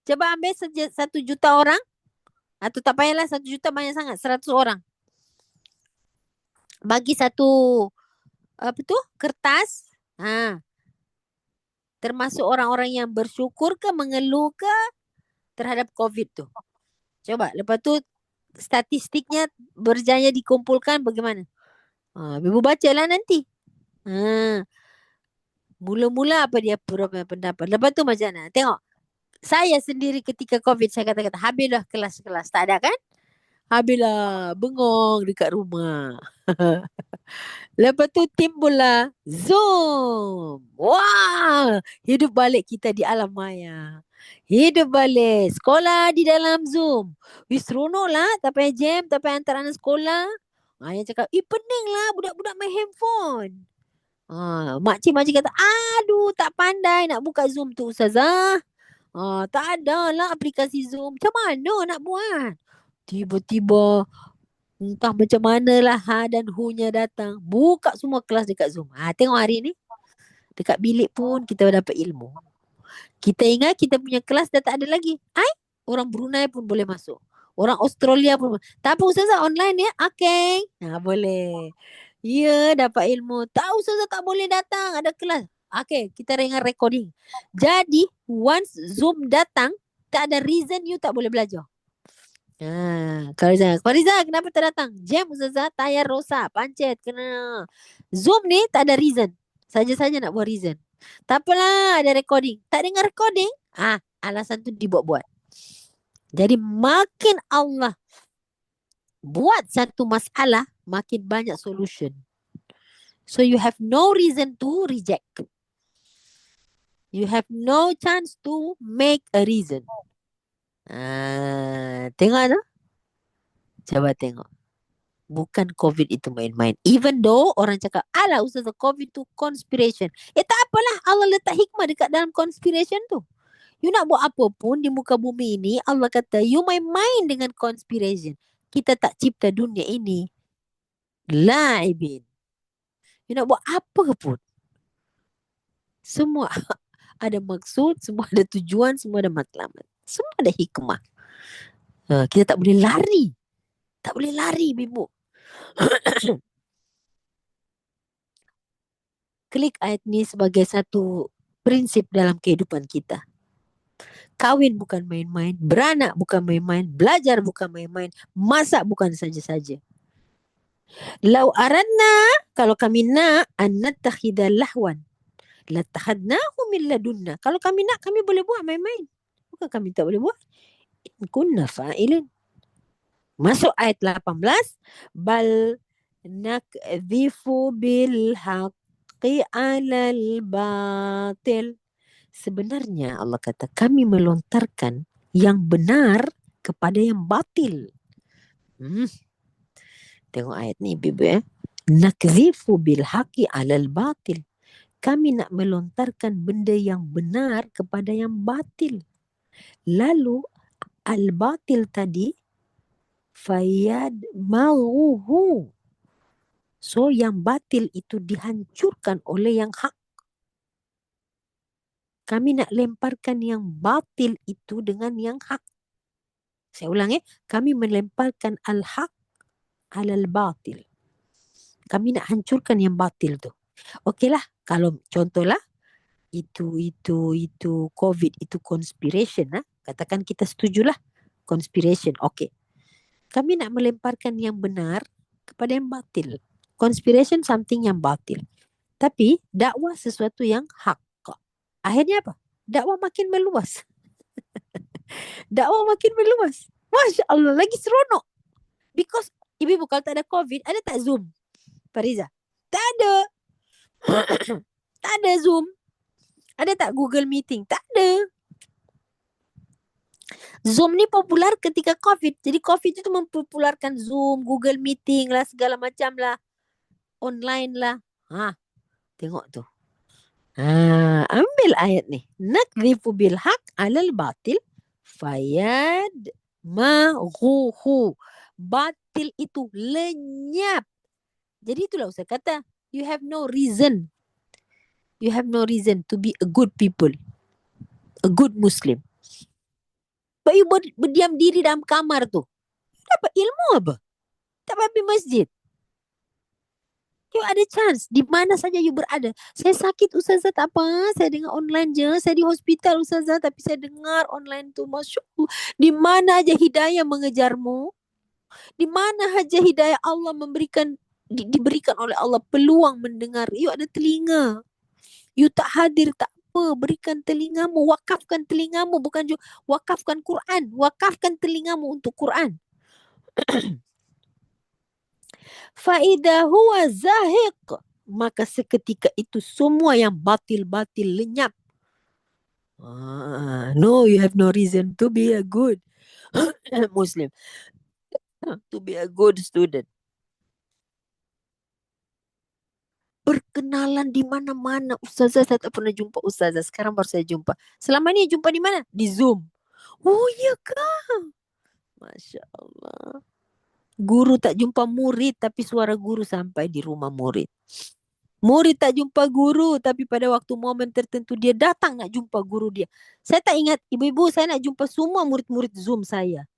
Speaker 1: Coba ambil 1 juta orang. Atau tak payahlah 1 juta banyak sangat. 100 orang. Bagi satu kertas. Termasuk orang-orang yang bersyukur ke mengeluh ke terhadap COVID tu. Coba lepas tu statistiknya berjaya dikumpulkan bagaimana? Ibu bacalah nanti. Mula-mula apa dia pendapat. Lepas tu macam mana? Tengok. Saya sendiri ketika COVID saya kata habislah kelas-kelas. Tak ada kan? Habislah bengong dekat rumah. Lepas tu timbullah Zoom. Wah, hidup balik kita di alam maya. Hidup balik. Sekolah di dalam Zoom. Seronok lah. Tak payah jam, tak payah hantar anak sekolah. Yang cakap, pening lah budak-budak main handphone. Makcik-makcik kata, aduh tak pandai nak buka Zoom tu Ustazah. Tak ada lah aplikasi Zoom. Macam mana nak buat? Tiba-tiba entah macam manalah dan hu-nya datang. Buka semua kelas dekat Zoom. Tengok hari ni. Dekat bilik pun kita dapat ilmu. Kita ingat kita punya kelas dah tak ada lagi. Orang Brunei pun boleh masuk. Orang Australia pun. Tak apa Ustazah online ya? Okay. Boleh. Ya dapat ilmu. Tak Ustazah tak boleh datang. Ada kelas. Okay. Kita dengan recording. Jadi once Zoom datang. Tak ada reason you tak boleh belajar. Fariza kenapa tak datang? Jam Ustazah tayar rosak, pancet kena. Zoom ni tak ada reason. Saja-saja nak buat reason. Tak apalah ada recording. Tak dengar recording? Alasan tu dibuat-buat. Jadi makin Allah buat satu masalah, makin banyak solution. So you have no reason to reject. You have no chance to make a reason. Tengok tak? Coba tengok. Bukan COVID itu main-main. Even though orang cakap, alah Ustazah COVID tu conspiration. Tak apalah. Allah letak hikmah dekat dalam conspiration tu. You nak buat apa pun di muka bumi ini, Allah kata, you main-main dengan conspiration. Kita tak cipta dunia ini laibin. You nak buat apa pun, semua ada maksud, semua ada tujuan, semua ada matlamat. Semua ada hikmah. Kita tak boleh lari. Tak boleh lari, Bibu. Klik ayat ni sebagai satu prinsip dalam kehidupan kita. Kawin bukan main-main, beranak bukan main-main, belajar bukan main-main, masak bukan saja-saja. Lau aranna, kalau kami nak, an nattakhidha lahwan, latakhadnahu min ladunna. Kalau kami nak, kami boleh buat main-main. Bukan kami tak boleh buat. In kunna fa'ilin. Masuk ayat 18. Bal nakdhifu bil haqqi alal batil. Sebenarnya Allah kata, kami melontarkan yang benar kepada yang batil. Tengok ayat ni, Bibu. Nakdhifu bil haqqi alal batil. Kami nak melontarkan benda yang benar kepada yang batil. Lalu al-batil tadi fayad mauhu. So yang batil itu dihancurkan oleh yang hak. Kami nak lemparkan yang batil itu dengan yang hak. Saya ulang kami melemparkan al-haq alal batil. Kami nak hancurkan yang batil tu. Okeylah, kalau contohlah itu COVID itu conspiration lah. Katakan kita setujulah conspiration. Okey. Kami nak melemparkan yang benar kepada yang batil. Conspiration something yang batil. Tapi dakwah sesuatu yang hak. Akhirnya apa? Dakwah makin meluas. Dakwah makin meluas. Masya Allah, lagi seronok. Because ibu kalau tak ada COVID, ada tak Zoom? Fariza? Tak ada. Tak ada Zoom. Ada tak Google Meeting? Tak ada. Zoom ni popular ketika COVID. Jadi COVID itu mempopularkan Zoom, Google Meeting lah, segala macam lah. Online lah. Tengok tu. Ambil ayat ni. Nakdhifu bil haq alal batil fayad ma'ghuhu. Batil itu lenyap. Jadi itulah Ustaz kata, you have no reason. You have no reason to be a good people. A good Muslim. But you berdiam diri dalam kamar tu. Dapat ilmu apa? Tak pergi masjid. You ada chance. Di mana saja you berada. Saya sakit Ustazah tak apa. Saya dengar online je. Saya di hospital Ustazah. Tapi saya dengar online tu. Masya Allah. Di mana aja hidayah mengejarmu. Di mana aja hidayah Allah memberikan. Diberikan oleh Allah peluang mendengar. You ada telinga. You tak hadir tak apa. Berikan telingamu. Wakafkan telingamu. Bukan wakafkan Quran. Wakafkan telingamu untuk Quran. Faidah huwa zahiq. Maka seketika itu semua yang batil-batil lenyap. No, you have no reason to be a good Muslim. To be a good student. Perkenalan di mana-mana. Ustazah, saya tak pernah jumpa Ustazah. Sekarang baru saya jumpa. Selama ni jumpa di mana? Di Zoom. Oh, iya kah? Masya Allah. Guru tak jumpa murid, tapi suara guru sampai di rumah murid. Murid tak jumpa guru, tapi pada waktu momen tertentu dia datang nak jumpa guru dia. Saya tak ingat, ibu-ibu, saya nak jumpa semua murid-murid Zoom saya.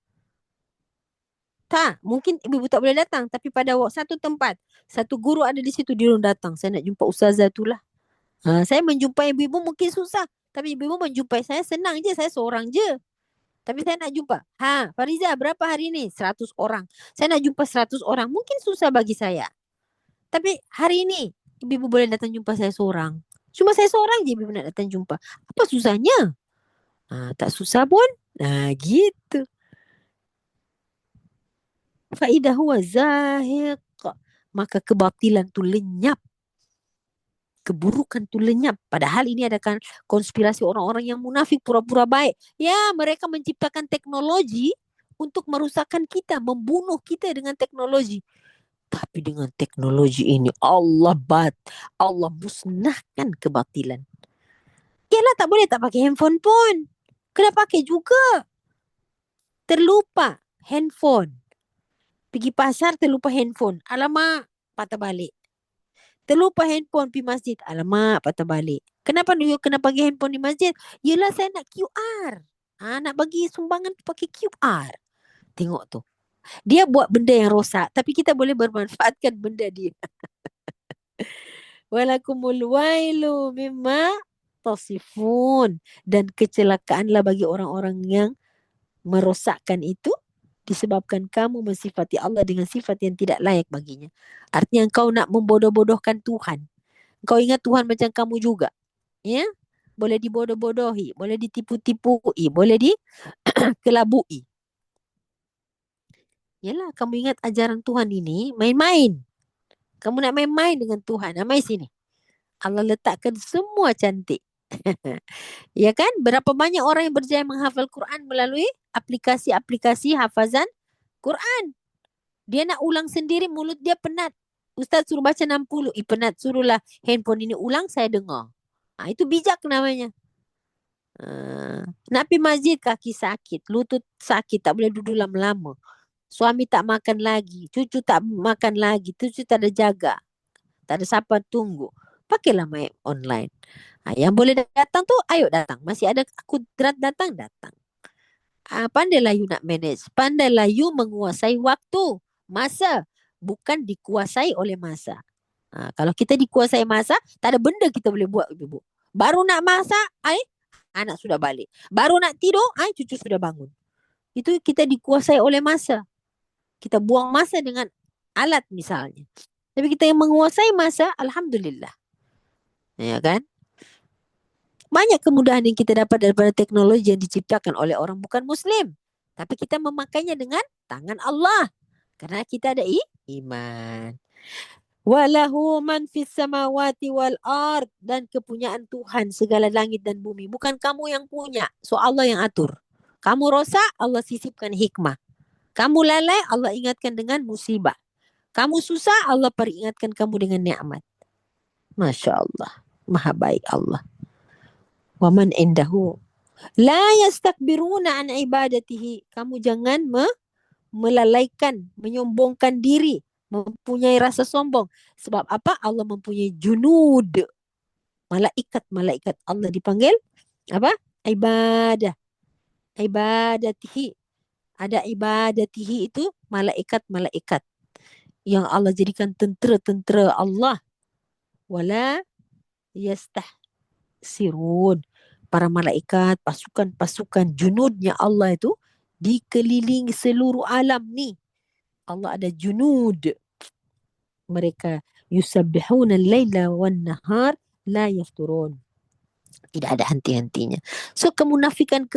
Speaker 1: Tak, mungkin ibu-ibu tak boleh datang, tapi pada satu tempat, satu guru ada di situ, dia datang. Saya nak jumpa Ustazah itulah. Saya menjumpai ibu-ibu mungkin susah, tapi ibu-ibu menjumpai saya senang je, saya seorang je. Tapi saya nak jumpa. Fariza, berapa hari ni? 100 orang. Saya nak jumpa 100 orang. Mungkin susah bagi saya. Tapi hari ini, ibu boleh datang jumpa saya seorang. Cuma saya seorang je ibu nak datang jumpa. Apa susahnya? Tak susah pun. Gitu. Faidah huwa zahiq. Maka kebatilan tu lenyap. Keburukan tu lenyap. Padahal ini adakan konspirasi orang-orang yang munafik, pura-pura baik. Ya, mereka menciptakan teknologi untuk merusakkan kita, membunuh kita dengan teknologi. Tapi dengan teknologi ini Allah musnahkan kebatilan. Yalah, tak boleh tak pakai handphone pun. Kena pakai juga. Terlupa handphone. Pergi pasar terlupa handphone. Alamak, patah balik. Terlupa handphone pergi masjid. Alamak, patah balik. Kenapa you kena bagi handphone di masjid? Yelah saya nak QR. Nak bagi sumbangan pakai QR. Tengok tu. Dia buat benda yang rosak. Tapi kita boleh bermanfaatkan benda dia. Walakumul wailu mimma tasifun. Dan kecelakaanlah bagi orang-orang yang merosakkan itu disebabkan kamu mensifati Allah dengan sifat yang tidak layak baginya. Artinya engkau nak membodoh-bodohkan Tuhan. Engkau ingat Tuhan macam kamu juga. Ya? Boleh dibodoh-bodohi, boleh ditipu-tipui, boleh dikelabui. Yalah, kamu ingat ajaran Tuhan ini main-main. Kamu nak main-main dengan Tuhan. Mari sini. Allah letakkan semua cantik. Ya kan? Berapa banyak orang yang berjaya menghafal Quran melalui aplikasi-aplikasi hafazan Quran. Dia nak ulang sendiri, mulut dia penat. Ustaz suruh baca 60. Penat. Suruhlah handphone ini ulang, saya dengar. Itu bijak namanya. Nak pergi masjid, kaki sakit. Lutut sakit, tak boleh duduk lama-lama. Suami tak makan lagi. Cucu tak makan lagi. Cucu tak ada jaga. Tak ada siapa tunggu. Pakailah main online. Yang boleh datang tu, ayo datang. Masih ada kudrat datang. Pandailah you nak manage. Pandailah you menguasai waktu. Masa. Bukan dikuasai oleh masa. Kalau kita dikuasai masa, tak ada benda kita boleh buat, ibu. Baru nak masak, anak sudah balik. Baru nak tidur, cucu sudah bangun. Itu kita dikuasai oleh masa. Kita buang masa dengan alat misalnya. Tapi kita yang menguasai masa, alhamdulillah. Ya kan? Banyak kemudahan yang kita dapat daripada teknologi yang diciptakan oleh orang bukan Muslim. Tapi kita memakainya dengan tangan Allah. Karena kita ada iman. Walahu man fis samawati wal ard. Dan kepunyaan Tuhan segala langit dan bumi. Bukan kamu yang punya. So Allah yang atur. Kamu rosak, Allah sisipkan hikmah. Kamu lalai, Allah ingatkan dengan musibah. Kamu susah, Allah peringatkan kamu dengan nikmat. Masya Allah. Maha baik Allah. Wa man indahu la yastakbiruna an ibadatihi. Kamu jangan melalaikan, menyombongkan diri, mempunyai rasa sombong. Sebab apa? Allah mempunyai junud. Malaikat Allah dipanggil apa? Ibadah. Ibadatihi. Ada ibadatihi itu malaikat yang Allah jadikan tentera-tentera Allah. Wala yastahsirun. Para malaikat, pasukan-pasukan junudnya Allah itu dikelilingi seluruh alam ni. Allah ada junud. Mereka yusabbihuna al-laila wan nahar la yafturun. Tidak ada henti-hentinya. So kemunafikan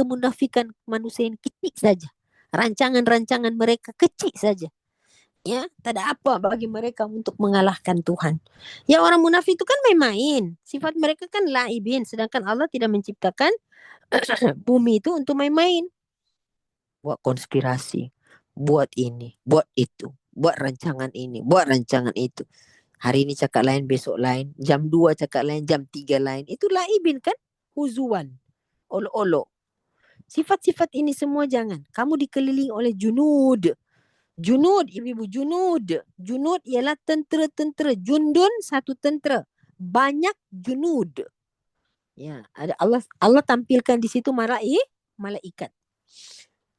Speaker 1: manusia ini kecil saja. Rancangan-rancangan mereka kecil saja. Ya, tak ada apa bagi mereka untuk mengalahkan Tuhan. Ya, orang munafik itu kan main-main. Sifat mereka kan laibin. Sedangkan Allah tidak menciptakan bumi itu untuk main-main. Buat konspirasi. Buat ini, buat itu. Buat rancangan ini, buat rancangan itu. Hari ini cakap lain, besok lain. Jam 2 cakap lain, jam 3 lain. Itu laibin kan? Huzuan. Olok-olok. Sifat-sifat ini semua jangan. Kamu dikelilingi oleh junud. Junud, ibu-ibu, junud. Junud ialah tentera-tentera. Jundun, satu tentera. Banyak junud. Ya, ada Allah tampilkan di situ malaikat.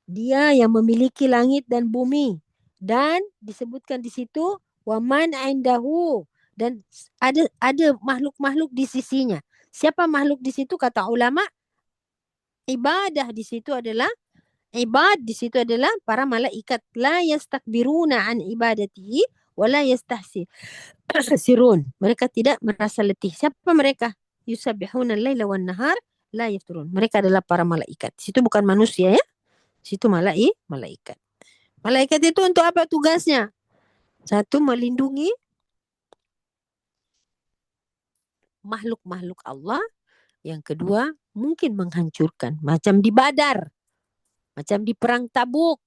Speaker 1: Dia yang memiliki langit dan bumi. Dan disebutkan di situ waman indahu. Dan ada makhluk-makhluk di sisinya. Siapa makhluk di situ? Kata ulama, ibadah di situ adalah para malaikat. La yastakbiruna an ibadatihi wa la yastahsirun. Mereka tidak merasa letih. Siapa mereka? Yusabbihuna al-laila wan nahar la yafturun. Mereka adalah para malaikat. Situ bukan manusia ya. Situ malaikat. Malaikat itu untuk apa tugasnya? Satu, melindungi makhluk-makhluk Allah. Yang kedua, mungkin menghancurkan. Macam di Badar. Macam di perang Tabuk.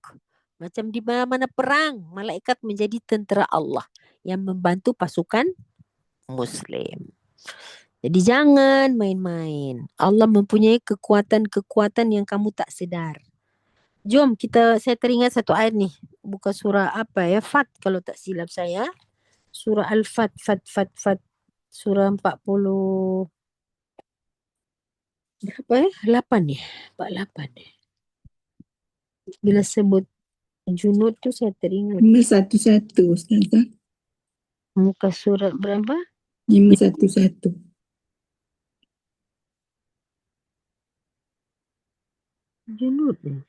Speaker 1: Macam di mana-mana perang. Malaikat menjadi tentera Allah. Yang membantu pasukan Muslim. Jadi jangan main-main. Allah mempunyai kekuatan-kekuatan yang kamu tak sedar. Jom saya teringat satu ayat nih. Buka surah apa ya? Fat kalau tak silap saya. Surah Al-Fat, Fat. Surah 40, berapa ya? 8 ya? 48 ya? Bila sebut Junud tu saya teringat.
Speaker 3: 511 Ustazah.
Speaker 1: Muka surat berapa?
Speaker 3: 511.
Speaker 1: Junud ni.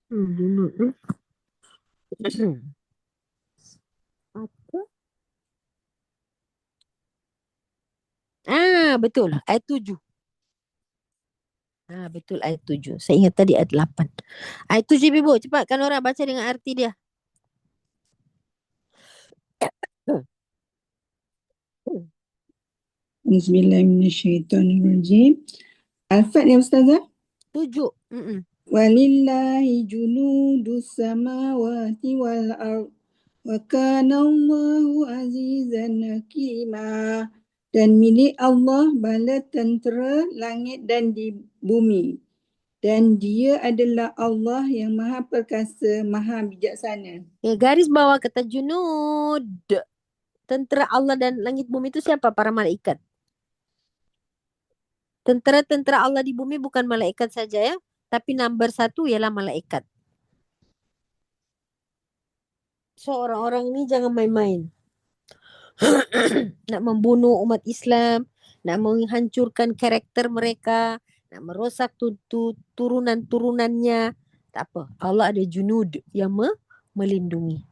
Speaker 1: Junud ni. Apa? Betul. Ayat 7. Betul ayat 7. Saya ingat tadi ayat 8. Ayat 7 Ibu, cepat kan orang baca dengan arti dia.
Speaker 3: Bismillahirrahmanirrahim. Al-Fat ya Ustazah?
Speaker 1: 7.
Speaker 3: Walillahi junudus samawati wal ard wa kana Allahu azizan hakima. Dan milik Allah bala tentera langit dan di bumi. Dan dia adalah Allah yang maha perkasa, maha bijaksana.
Speaker 1: Garis bawah kata Junud. Tentera Allah dan langit bumi itu siapa? Para malaikat. Tentera-tentera Allah di bumi bukan malaikat saja ya. Tapi number 1 ialah malaikat. So orang-orang ini jangan main-main. Nak membunuh umat Islam, nak menghancurkan karakter mereka, nak merosak turunan-turunannya. Tak apa. Allah ada junud yang melindungi.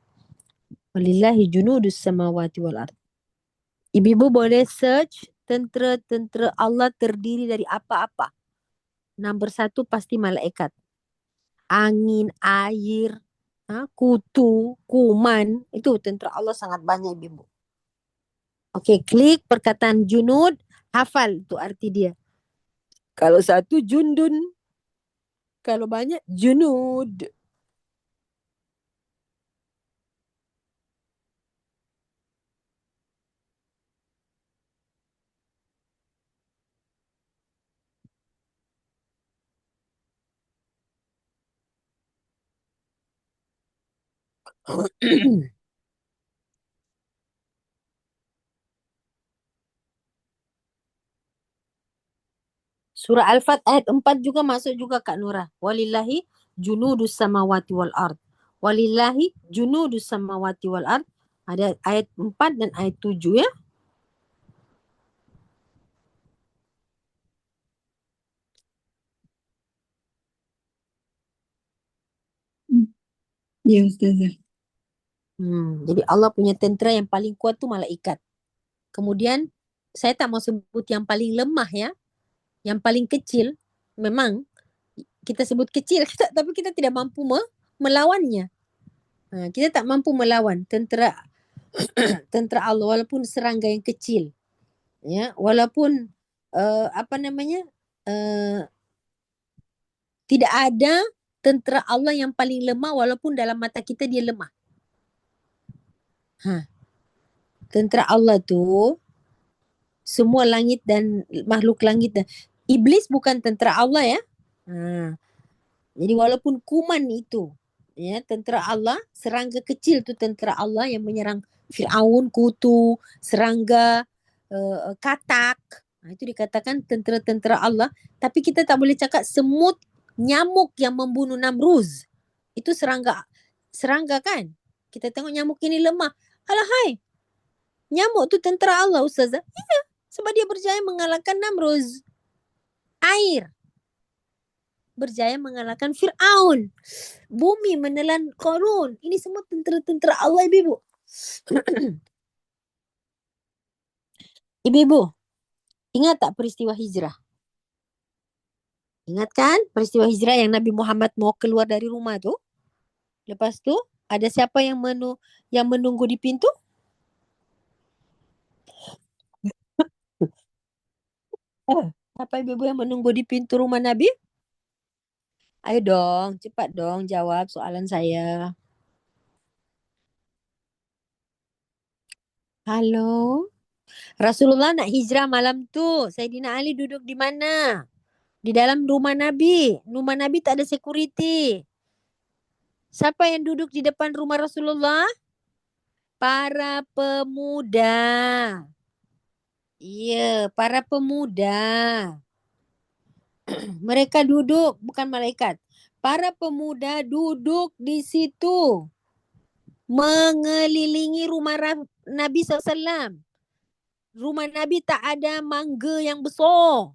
Speaker 1: Walillahi junudus samawati wal ard. Ibu-ibu boleh search tentera-tentera Allah terdiri dari apa-apa. Nombor 1 pasti malaikat. Angin, air, kutu, kuman. Itu tentera Allah sangat banyak ibu. Okey, klik perkataan junud, hafal tu arti dia. Kalau satu jundun, kalau banyak junud. Surah Al-Fat ayat 4 juga masuk juga Kak Nurah. Walillahi junudus samawati wal ard. Walillahi junudus samawati wal ard. Ada ayat 4 dan ayat 7 ya.
Speaker 3: Ya Ustazah.
Speaker 1: Jadi Allah punya tentera yang paling kuat tu malaikat. Kemudian saya tak mau sebut yang paling lemah ya. Yang paling kecil memang kita sebut kecil tapi kita tidak mampu melawannya. Kita tak mampu melawan tentera tentera Allah walaupun serangga yang kecil. Ya, walaupun tidak ada tentera Allah yang paling lemah walaupun dalam mata kita dia lemah. Tentera Allah tu semua langit dan makhluk langit dan iblis bukan tentera Allah ya. Jadi walaupun kuman itu ya tentera Allah, serangga kecil tu tentera Allah yang menyerang Firaun, kutu, serangga, katak. Itu dikatakan tentera-tentera Allah. Tapi kita tak boleh cakap semut, nyamuk yang membunuh Namruz. Itu serangga kan? Kita tengok nyamuk ini lemah. Alahai, nyamuk tu tentera Allah Ustazah. Ya, sebab dia berjaya mengalahkan Namruz. Air berjaya mengalahkan Firaun. Bumi menelan Qarun. Ini semua tentera-tentera Allah ibu-ibu. Ibu-ibu, ingat tak peristiwa hijrah? Ingat kan peristiwa hijrah yang Nabi Muhammad mau keluar dari rumah tu? Lepas tu ada siapa yang menunggu di pintu? Siapa ibu-ibu yang menunggu di pintu rumah Nabi? Ayo dong, cepat dong jawab soalan saya. Halo? Rasulullah nak hijrah malam tu. Sayyidina Ali duduk di mana? Di dalam rumah Nabi. Rumah Nabi tak ada security. Siapa yang duduk di depan rumah Rasulullah? Para pemuda. Ya, para pemuda. Mereka duduk, bukan malaikat. Para pemuda duduk di situ. Mengelilingi rumah Nabi SAW. Rumah Nabi tak ada mangga yang besar.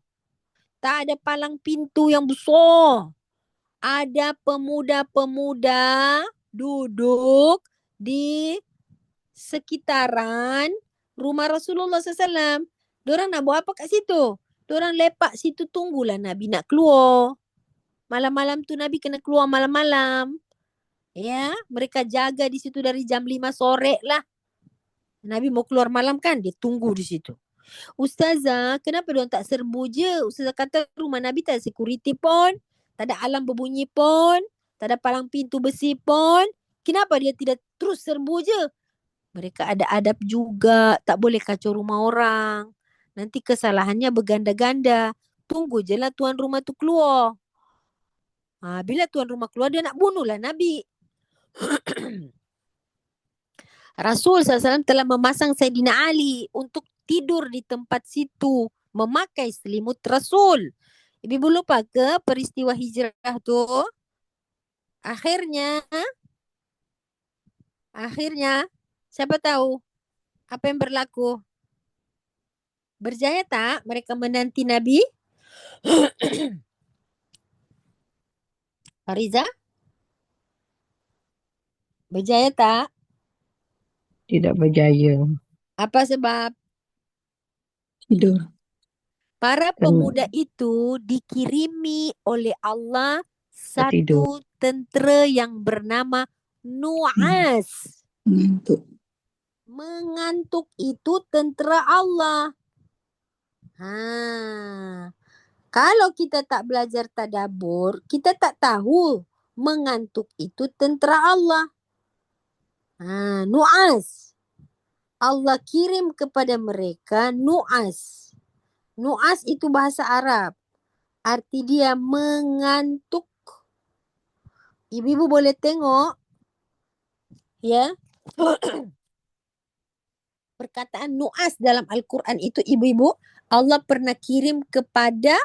Speaker 1: Tak ada palang pintu yang besar. Ada pemuda-pemuda duduk di sekitaran rumah Rasulullah SAW. Diorang nak buat apa kat situ? Diorang lepak situ tunggulah Nabi nak keluar. Malam-malam tu Nabi kena keluar malam-malam. Ya, mereka jaga di situ dari jam 5 sore lah. Nabi mau keluar malam kan, dia tunggu di situ. Ustazah, kenapa diorang tak serbu je? Ustazah kata rumah Nabi tak ada security pun, tak ada alam berbunyi pun, tak ada palang pintu besi pun. Kenapa dia tidak terus serbu je? Mereka ada adab juga, tak boleh kacau rumah orang. Nanti kesalahannya berganda-ganda. Tunggu je lah tuan rumah tu keluar. Bila tuan rumah keluar, dia nak bunuhlah Nabi. Rasul SAW telah memasang Sayyidina Ali untuk tidur di tempat situ. Memakai selimut Rasul. Ibu lupa ke peristiwa hijrah tu? Akhirnya, siapa tahu apa yang berlaku? Berjaya tak mereka menanti Nabi? Fariza? Berjaya tak?
Speaker 2: Tidak berjaya.
Speaker 1: Apa sebab?
Speaker 3: Tidur.
Speaker 1: Para pemuda itu dikirimi oleh Allah
Speaker 2: Tertidur.
Speaker 1: satu tentera yang bernama Nu'as.
Speaker 3: Mengantuk.
Speaker 1: Mengantuk itu tentera Allah. Kalau kita tak belajar tadabbur, kita tak tahu mengantuk itu tentera Allah. Nu'as. Allah kirim kepada mereka Nu'as. Nu'as itu bahasa Arab. Arti dia mengantuk. Ibu-ibu boleh tengok. Ya. Perkataan Nu'as dalam Al-Quran itu ibu-ibu, Allah pernah kirim kepada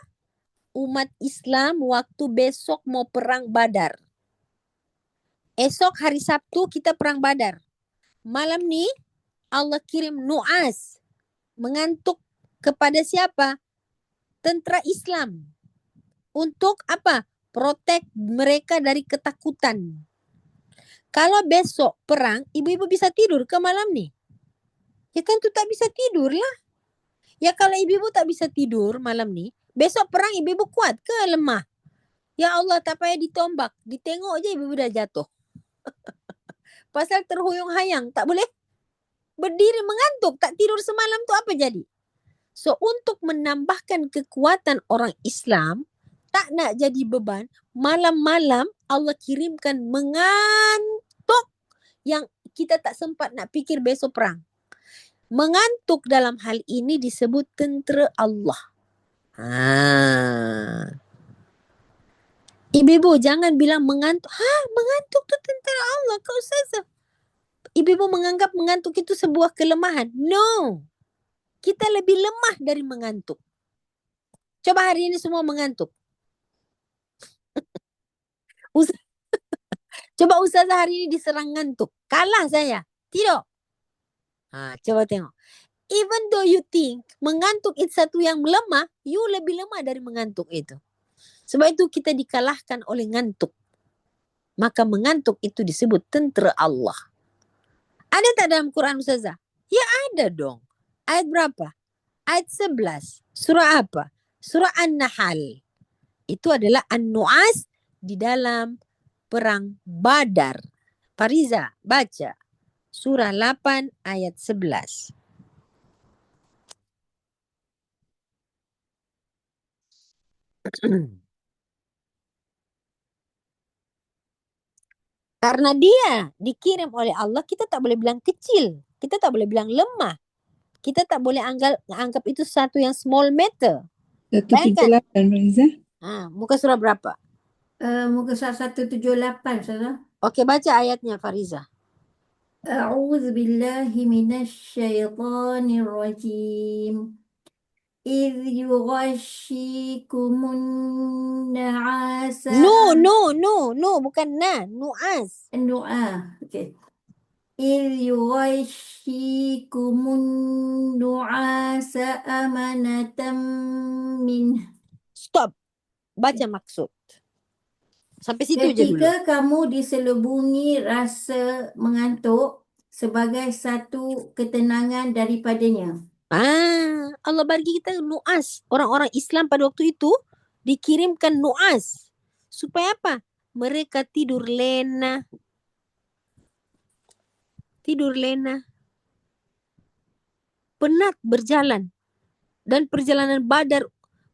Speaker 1: umat Islam waktu besok mau perang Badar. Esok hari Sabtu kita perang Badar. Malam ni Allah kirim Nu'as. Mengantuk kepada siapa? Tentera Islam. Untuk apa? Protect mereka dari ketakutan. Kalau besok perang, ibu-ibu bisa tidur ke malam ni? Ya tentu tak bisa tidur lah. Ya kalau ibu-ibu tak bisa tidur malam ni, besok perang ibu-ibu kuat ke lemah? Ya Allah, tak payah ditombak. Ditengok je ibu-ibu dah jatuh. Pasal terhuyung-hayang, tak boleh berdiri mengantuk, tak tidur semalam tu apa jadi? So untuk menambahkan kekuatan orang Islam, tak nak jadi beban, malam-malam Allah kirimkan mengantuk yang kita tak sempat nak fikir besok perang. Mengantuk dalam hal ini disebut tentera Allah. Ibu-ibu jangan bilang mengantuk. Mengantuk tu tentera Allah kau Ustazah. Ibu-ibu menganggap mengantuk itu sebuah kelemahan. No. Kita lebih lemah dari mengantuk. Coba hari ini semua mengantuk. Coba Ustazah hari ini diserang ngantuk. Kalah saya. Tidak. Coba tengok. Even though you think mengantuk itu satu yang lemah, you lebih lemah dari mengantuk itu. Sebab itu kita dikalahkan oleh ngantuk. Maka mengantuk itu disebut tentera Allah. Ada tak dalam Quran Ustazah? Ya ada dong. Ayat berapa? Ayat 11. Surah apa? Surah An-Nahl. Itu adalah An-Nu'as di dalam perang Badar. Fariza, baca. Surah 8 ayat 11. Karena dia dikirim oleh Allah, kita tak boleh bilang kecil. Kita tak boleh bilang lemah. Kita tak boleh anggap itu satu yang small matter. Bayangkan.
Speaker 3: 138 Fariza.
Speaker 1: Muka surah berapa?
Speaker 4: Muka surat 178 Ustazah.
Speaker 1: Okey, baca ayatnya Fariza.
Speaker 4: A'udzu billahi minasyaitonir rajim. إذ يغشيكم النعاس
Speaker 1: No, bukan nu'as.
Speaker 4: Okay. إذ يغشيكم النعاس أمنة منه.
Speaker 1: Stop. Baca maksud. Sampai situ je dulu.
Speaker 4: Ketika kamu diselubungi rasa mengantuk sebagai satu ketenangan daripadanya.
Speaker 1: Allah bagi kita nu'as. Orang-orang Islam pada waktu itu dikirimkan nu'as. Supaya apa? Mereka tidur lena. Penat berjalan. Dan perjalanan Badar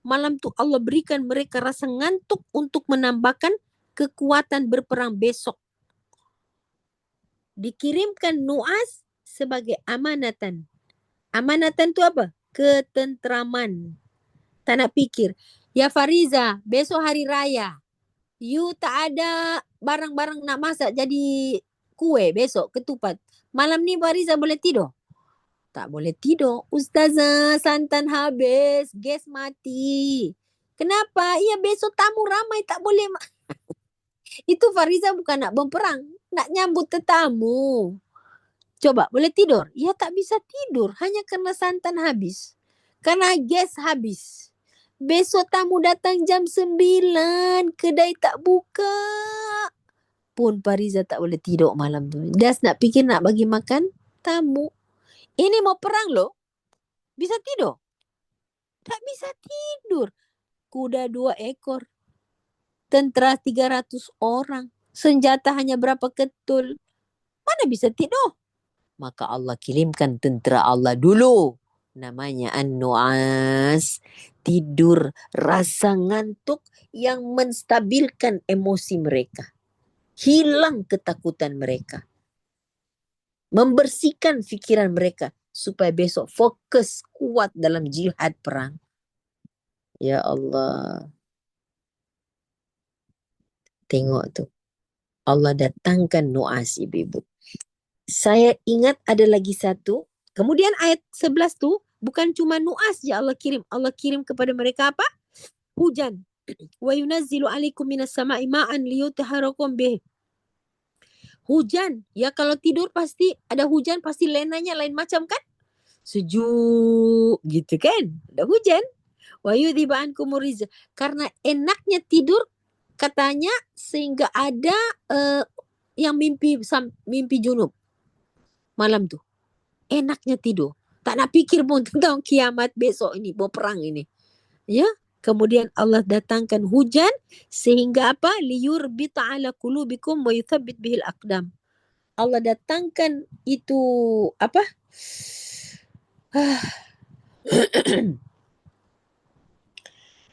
Speaker 1: malam tu Allah berikan mereka rasa ngantuk untuk menambahkan kekuatan berperang besok. Dikirimkan nu'as sebagai amanatan. Amanatan tu apa? Ketentraman. Tak nak fikir. Ya Fariza, besok hari raya. You tak ada barang-barang nak masak jadi kuih besok, ketupat. Malam ni Fariza boleh tidur? Tak boleh tidur. Ustazah, santan habis, gas mati. Kenapa? Ya besok tamu ramai, tak boleh. Itu Fariza bukan nak berperang, nak nyambut tetamu. Coba, boleh tidur? Ya tak bisa tidur, hanya kerana santan habis. Kerana gas habis. Besok tamu datang jam 9, kedai tak buka. Pun Fariza tak boleh tidur malam tu. Just nak fikir nak bagi makan tamu. Ini mau perang loh. Bisa tidur? Tak bisa tidur. Kuda 2 ekor. Tentera 300 orang. Senjata hanya berapa ketul. Mana bisa tidur? Maka Allah kirimkan tentera Allah dulu. Namanya An-Nu'as. Tidur rasa ngantuk yang menstabilkan emosi mereka. Hilang ketakutan mereka. Membersihkan fikiran mereka. Supaya besok fokus kuat dalam jihad perang. Ya Allah. Tengok tu. Allah datangkan Nu'as, ibu-ibu. Saya ingat ada lagi satu. Kemudian ayat 11 tu bukan cuma nu'as je Allah kirim. Allah kirim kepada mereka apa? Hujan. Wa yunazzilu alaikum minas sama'i ma'an liyutahharakum bih. Hujan. Ya kalau tidur pasti ada hujan, pasti lenanya lain macam kan? Sejuk gitu kan? Ada hujan. Wa yudhiba ankumur rizq. Karena enaknya tidur katanya sehingga ada yang mimpi junub. Malam tu. Enaknya tidur. Tak nak fikir pun tentang kiamat besok ini. Berperang ini. Ya. Kemudian Allah datangkan hujan. Sehingga apa? Liyurbita ala kulubikum wa yuthabbit bihil aqdam. Allah datangkan itu apa?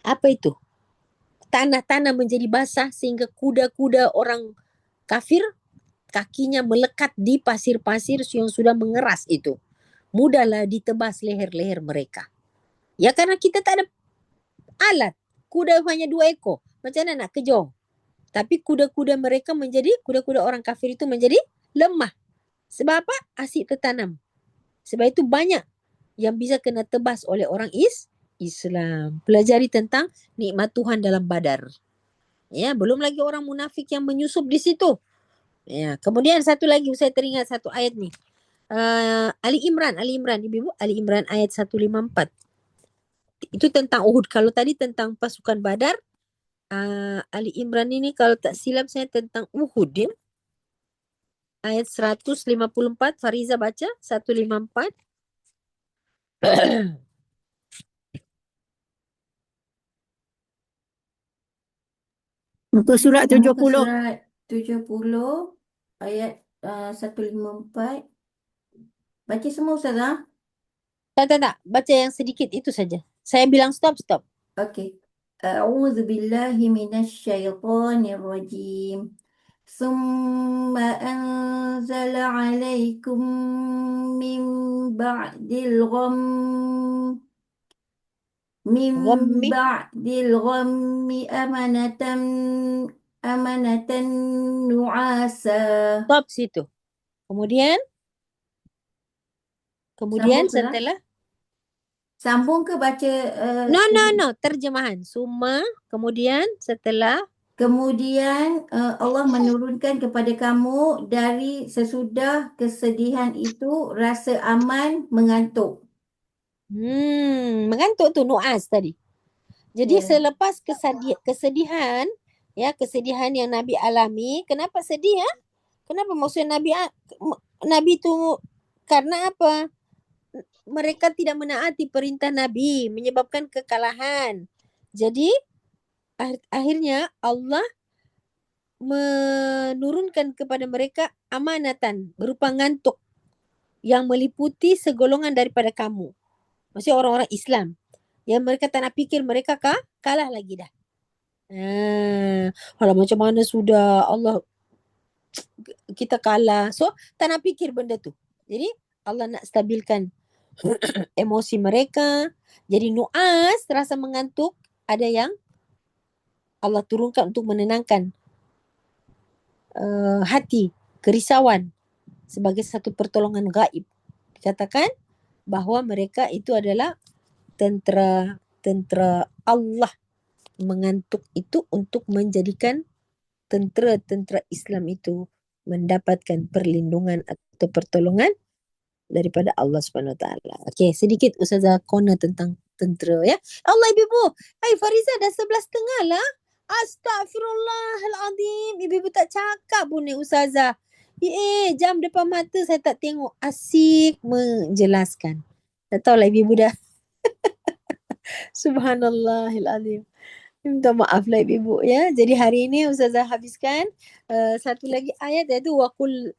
Speaker 1: Apa itu? Tanah-tanah menjadi basah sehingga kuda-kuda orang kafir kakinya melekat di pasir-pasir yang sudah mengeras itu. Mudahlah ditebas leher-leher mereka. Ya karena kita tak ada alat. Kuda hanya 2 ekor. Macam mana nak kejar? Tapi kuda-kuda mereka menjadi, kuda-kuda orang kafir itu menjadi lemah. Sebab apa? Asyik tertanam. Sebab itu banyak yang bisa kena tebas oleh orang Islam. Pelajari tentang nikmat Tuhan dalam Badar. Ya, belum lagi orang munafik yang menyusup di situ. Ya, kemudian satu lagi saya teringat satu ayat ni. Ali Imran ibu-ibu, Ali Imran ayat 154. Itu tentang Uhud. Kalau tadi tentang pasukan Badar, Ali Imran ini kalau tak silap saya tentang Uhud ya. Ayat 154, Fariza baca 154.
Speaker 3: Muka surat 70.
Speaker 4: Muka surat 70 ayat 154. Baca semua Ustazah.
Speaker 1: Tak. Baca yang sedikit itu saja. Saya bilang stop.
Speaker 4: Okey. A'udzu billahi minasyaitonir rajim. ثم أنزل عليكم من بعد من
Speaker 1: Ghammi.
Speaker 4: بعد الغم أمنة نعاسا.
Speaker 1: Stop situ. Kemudian
Speaker 4: Sambung ke?
Speaker 1: setelah
Speaker 4: Sambung ke baca
Speaker 1: no, terjemahan. Summa, kemudian setelah
Speaker 4: kemudian Allah menurunkan kepada kamu dari sesudah kesedihan itu rasa aman mengantuk.
Speaker 1: mengantuk tu nu'as tadi. Jadi
Speaker 4: Ya.
Speaker 1: selepas kesedihan, ya, kesedihan yang Nabi alami, kenapa sedih ya? Kenapa maksudnya Nabi tu karena apa? Mereka tidak menaati perintah Nabi, menyebabkan kekalahan. Jadi akhirnya Allah menurunkan kepada mereka amanatan berupa ngantuk yang meliputi segolongan daripada kamu. Maksudnya orang-orang Islam. Yang mereka tak nak fikir mereka kalah lagi dah. Alah macam mana sudah Allah kita kalah. So tak nak fikir benda tu. Jadi Allah nak stabilkan emosi mereka. Jadi nu'as, rasa mengantuk, ada yang Allah turunkan untuk menenangkan hati, kerisauan sebagai satu pertolongan gaib. Dikatakan bahawa mereka itu adalah tentera Allah mengantuk itu untuk menjadikan tentera Islam itu mendapatkan perlindungan atau pertolongan daripada Allah Subhanahu Wa Taala. Okey, sedikit Ustazah corner tentang tentera ya. Allah ibu-ibu, Fariza dah 11.30 lah. Astaghfirullahalazim. Ibu-ibu tak cakap pun ni Ustazah. Jam depan mata saya tak tengok. Asyik menjelaskan. Tak tahulah ibu-ibu dah. Subhanallahilazim. Minta maaf lah ibu-ibu ya. Jadi hari ini Ustazah habiskan satu lagi ayat iaitu wakul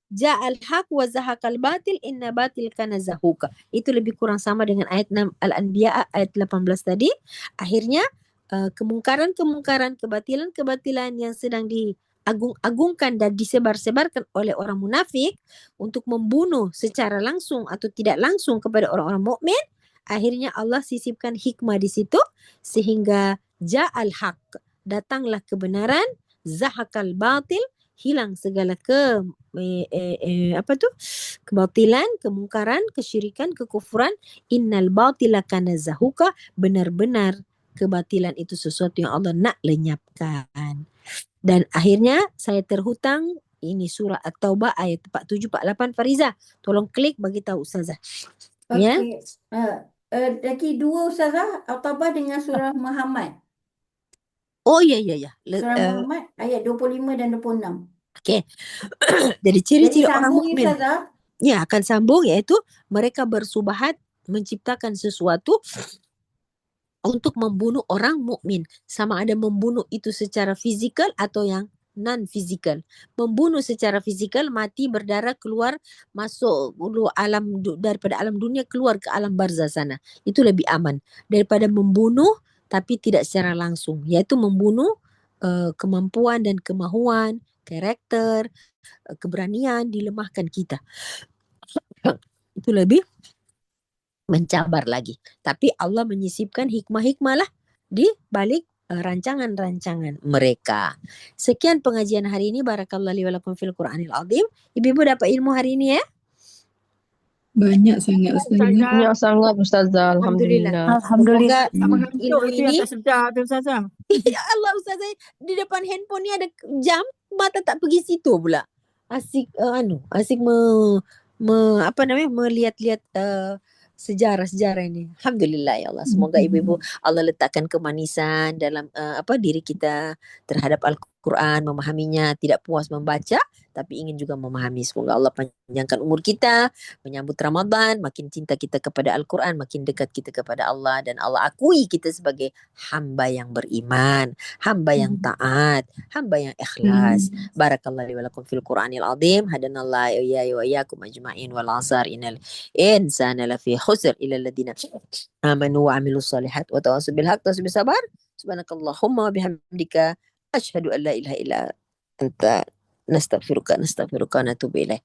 Speaker 1: ja'al haq wa zahaqal batil inna batil kana zahuqa. Itu lebih kurang sama dengan ayat 6 Al-Anbiya ayat 18 tadi. Akhirnya kemungkaran-kemungkaran, kebatilan-kebatilan yang sedang diagung-agungkan dan disebar-sebarkan oleh orang munafik untuk membunuh secara langsung atau tidak langsung kepada orang-orang mukmin, akhirnya Allah sisipkan hikmah di situ sehingga ja'al haq, datanglah kebenaran, zahaqal batil, hilang segala kebatilan, kemungkaran, kesyirikan, kekufuran. Innal batila kana zahuqa, benar-benar kebatilan itu sesuatu yang Allah nak lenyapkan. Dan akhirnya saya terhutang, ini surah At-Taubah ayat 47-48. Fariza, tolong klik bagi tahu Ustazah. Ya.
Speaker 4: Okey. Lagi dua Ustazah, At-Taubah dengan surah Muhammad.
Speaker 1: Oh ya.
Speaker 4: Surah Muhammad ayat 25 dan 26.
Speaker 1: Okey. Jadi ciri-ciri
Speaker 4: Jadi
Speaker 1: orang
Speaker 4: sambung
Speaker 1: mukmin.
Speaker 4: Ustazah.
Speaker 1: Ya, akan sambung iaitu mereka bersubahat menciptakan sesuatu untuk membunuh orang mukmin. Sama ada membunuh itu secara fizikal atau yang non-fizikal. Membunuh secara fizikal, mati, berdarah, keluar, masuk daripada alam dunia, keluar ke alam barzah sana. Itu lebih aman daripada membunuh tapi tidak secara langsung. Iaitu membunuh kemampuan dan kemahuan, karakter, keberanian, dilemahkan kita. Itu lebih mencabar lagi. Tapi Allah menyisipkan hikmah-hikmah lah di balik rancangan-rancangan mereka. Sekian pengajian hari ini. Barakallahu li wa lakum fil Quranil Azim. Ibu-ibu dapat ilmu hari ini ya?
Speaker 3: Banyak sangat Ustazah.
Speaker 2: Banyak sangat Ustazah.
Speaker 1: Alhamdulillah.
Speaker 2: Alhamdulillah.
Speaker 1: Semoga ilmu
Speaker 5: Itu yang
Speaker 1: ini
Speaker 5: tak sedap tu Ustazah.
Speaker 1: ya Allah Ustazah, di depan handphone ni ada jam, mata tak pergi situ pula. Asyik asyik melihat-lihat sejarah-sejarah ini. Alhamdulillah ya Allah. Semoga ibu-ibu Allah letakkan kemanisan dalam diri kita terhadap Al-Quran, memahaminya, tidak puas membaca tapi ingin juga memahami. Semoga Allah panjangkan umur kita, menyambut Ramadan, makin cinta kita kepada Al-Quran, makin dekat kita kepada Allah, dan Allah akui kita sebagai hamba yang beriman, hamba yang taat, hamba yang ikhlas. Barakallahu wa lakum fil Quranil Azim. Hadanallahu wa iyyakum ajma'in wal 'asr innal insana lafi khusr illa alladziina amanu wa 'amilus shalihat wa tawassaw bil haqq wa tawassaw bis sabr. Subhanakallahumma wa bihamdika asyhadu an la ilaha illa anta nastaghfiruka wa natubu ilaik.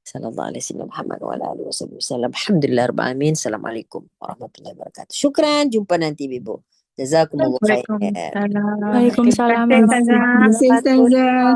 Speaker 1: Sallallahu alaihi wasallam Muhammad wa ala alihi wasallam. Alhamdulillah rabbil alamin. Assalamualaikum warahmatullahi wabarakatuh. Syukran, jumpa nanti Ibu. Jazakumullah khair.
Speaker 2: Waalaikumsalam.
Speaker 5: Waalaikumsalam
Speaker 3: Terima kasih, Ustazah.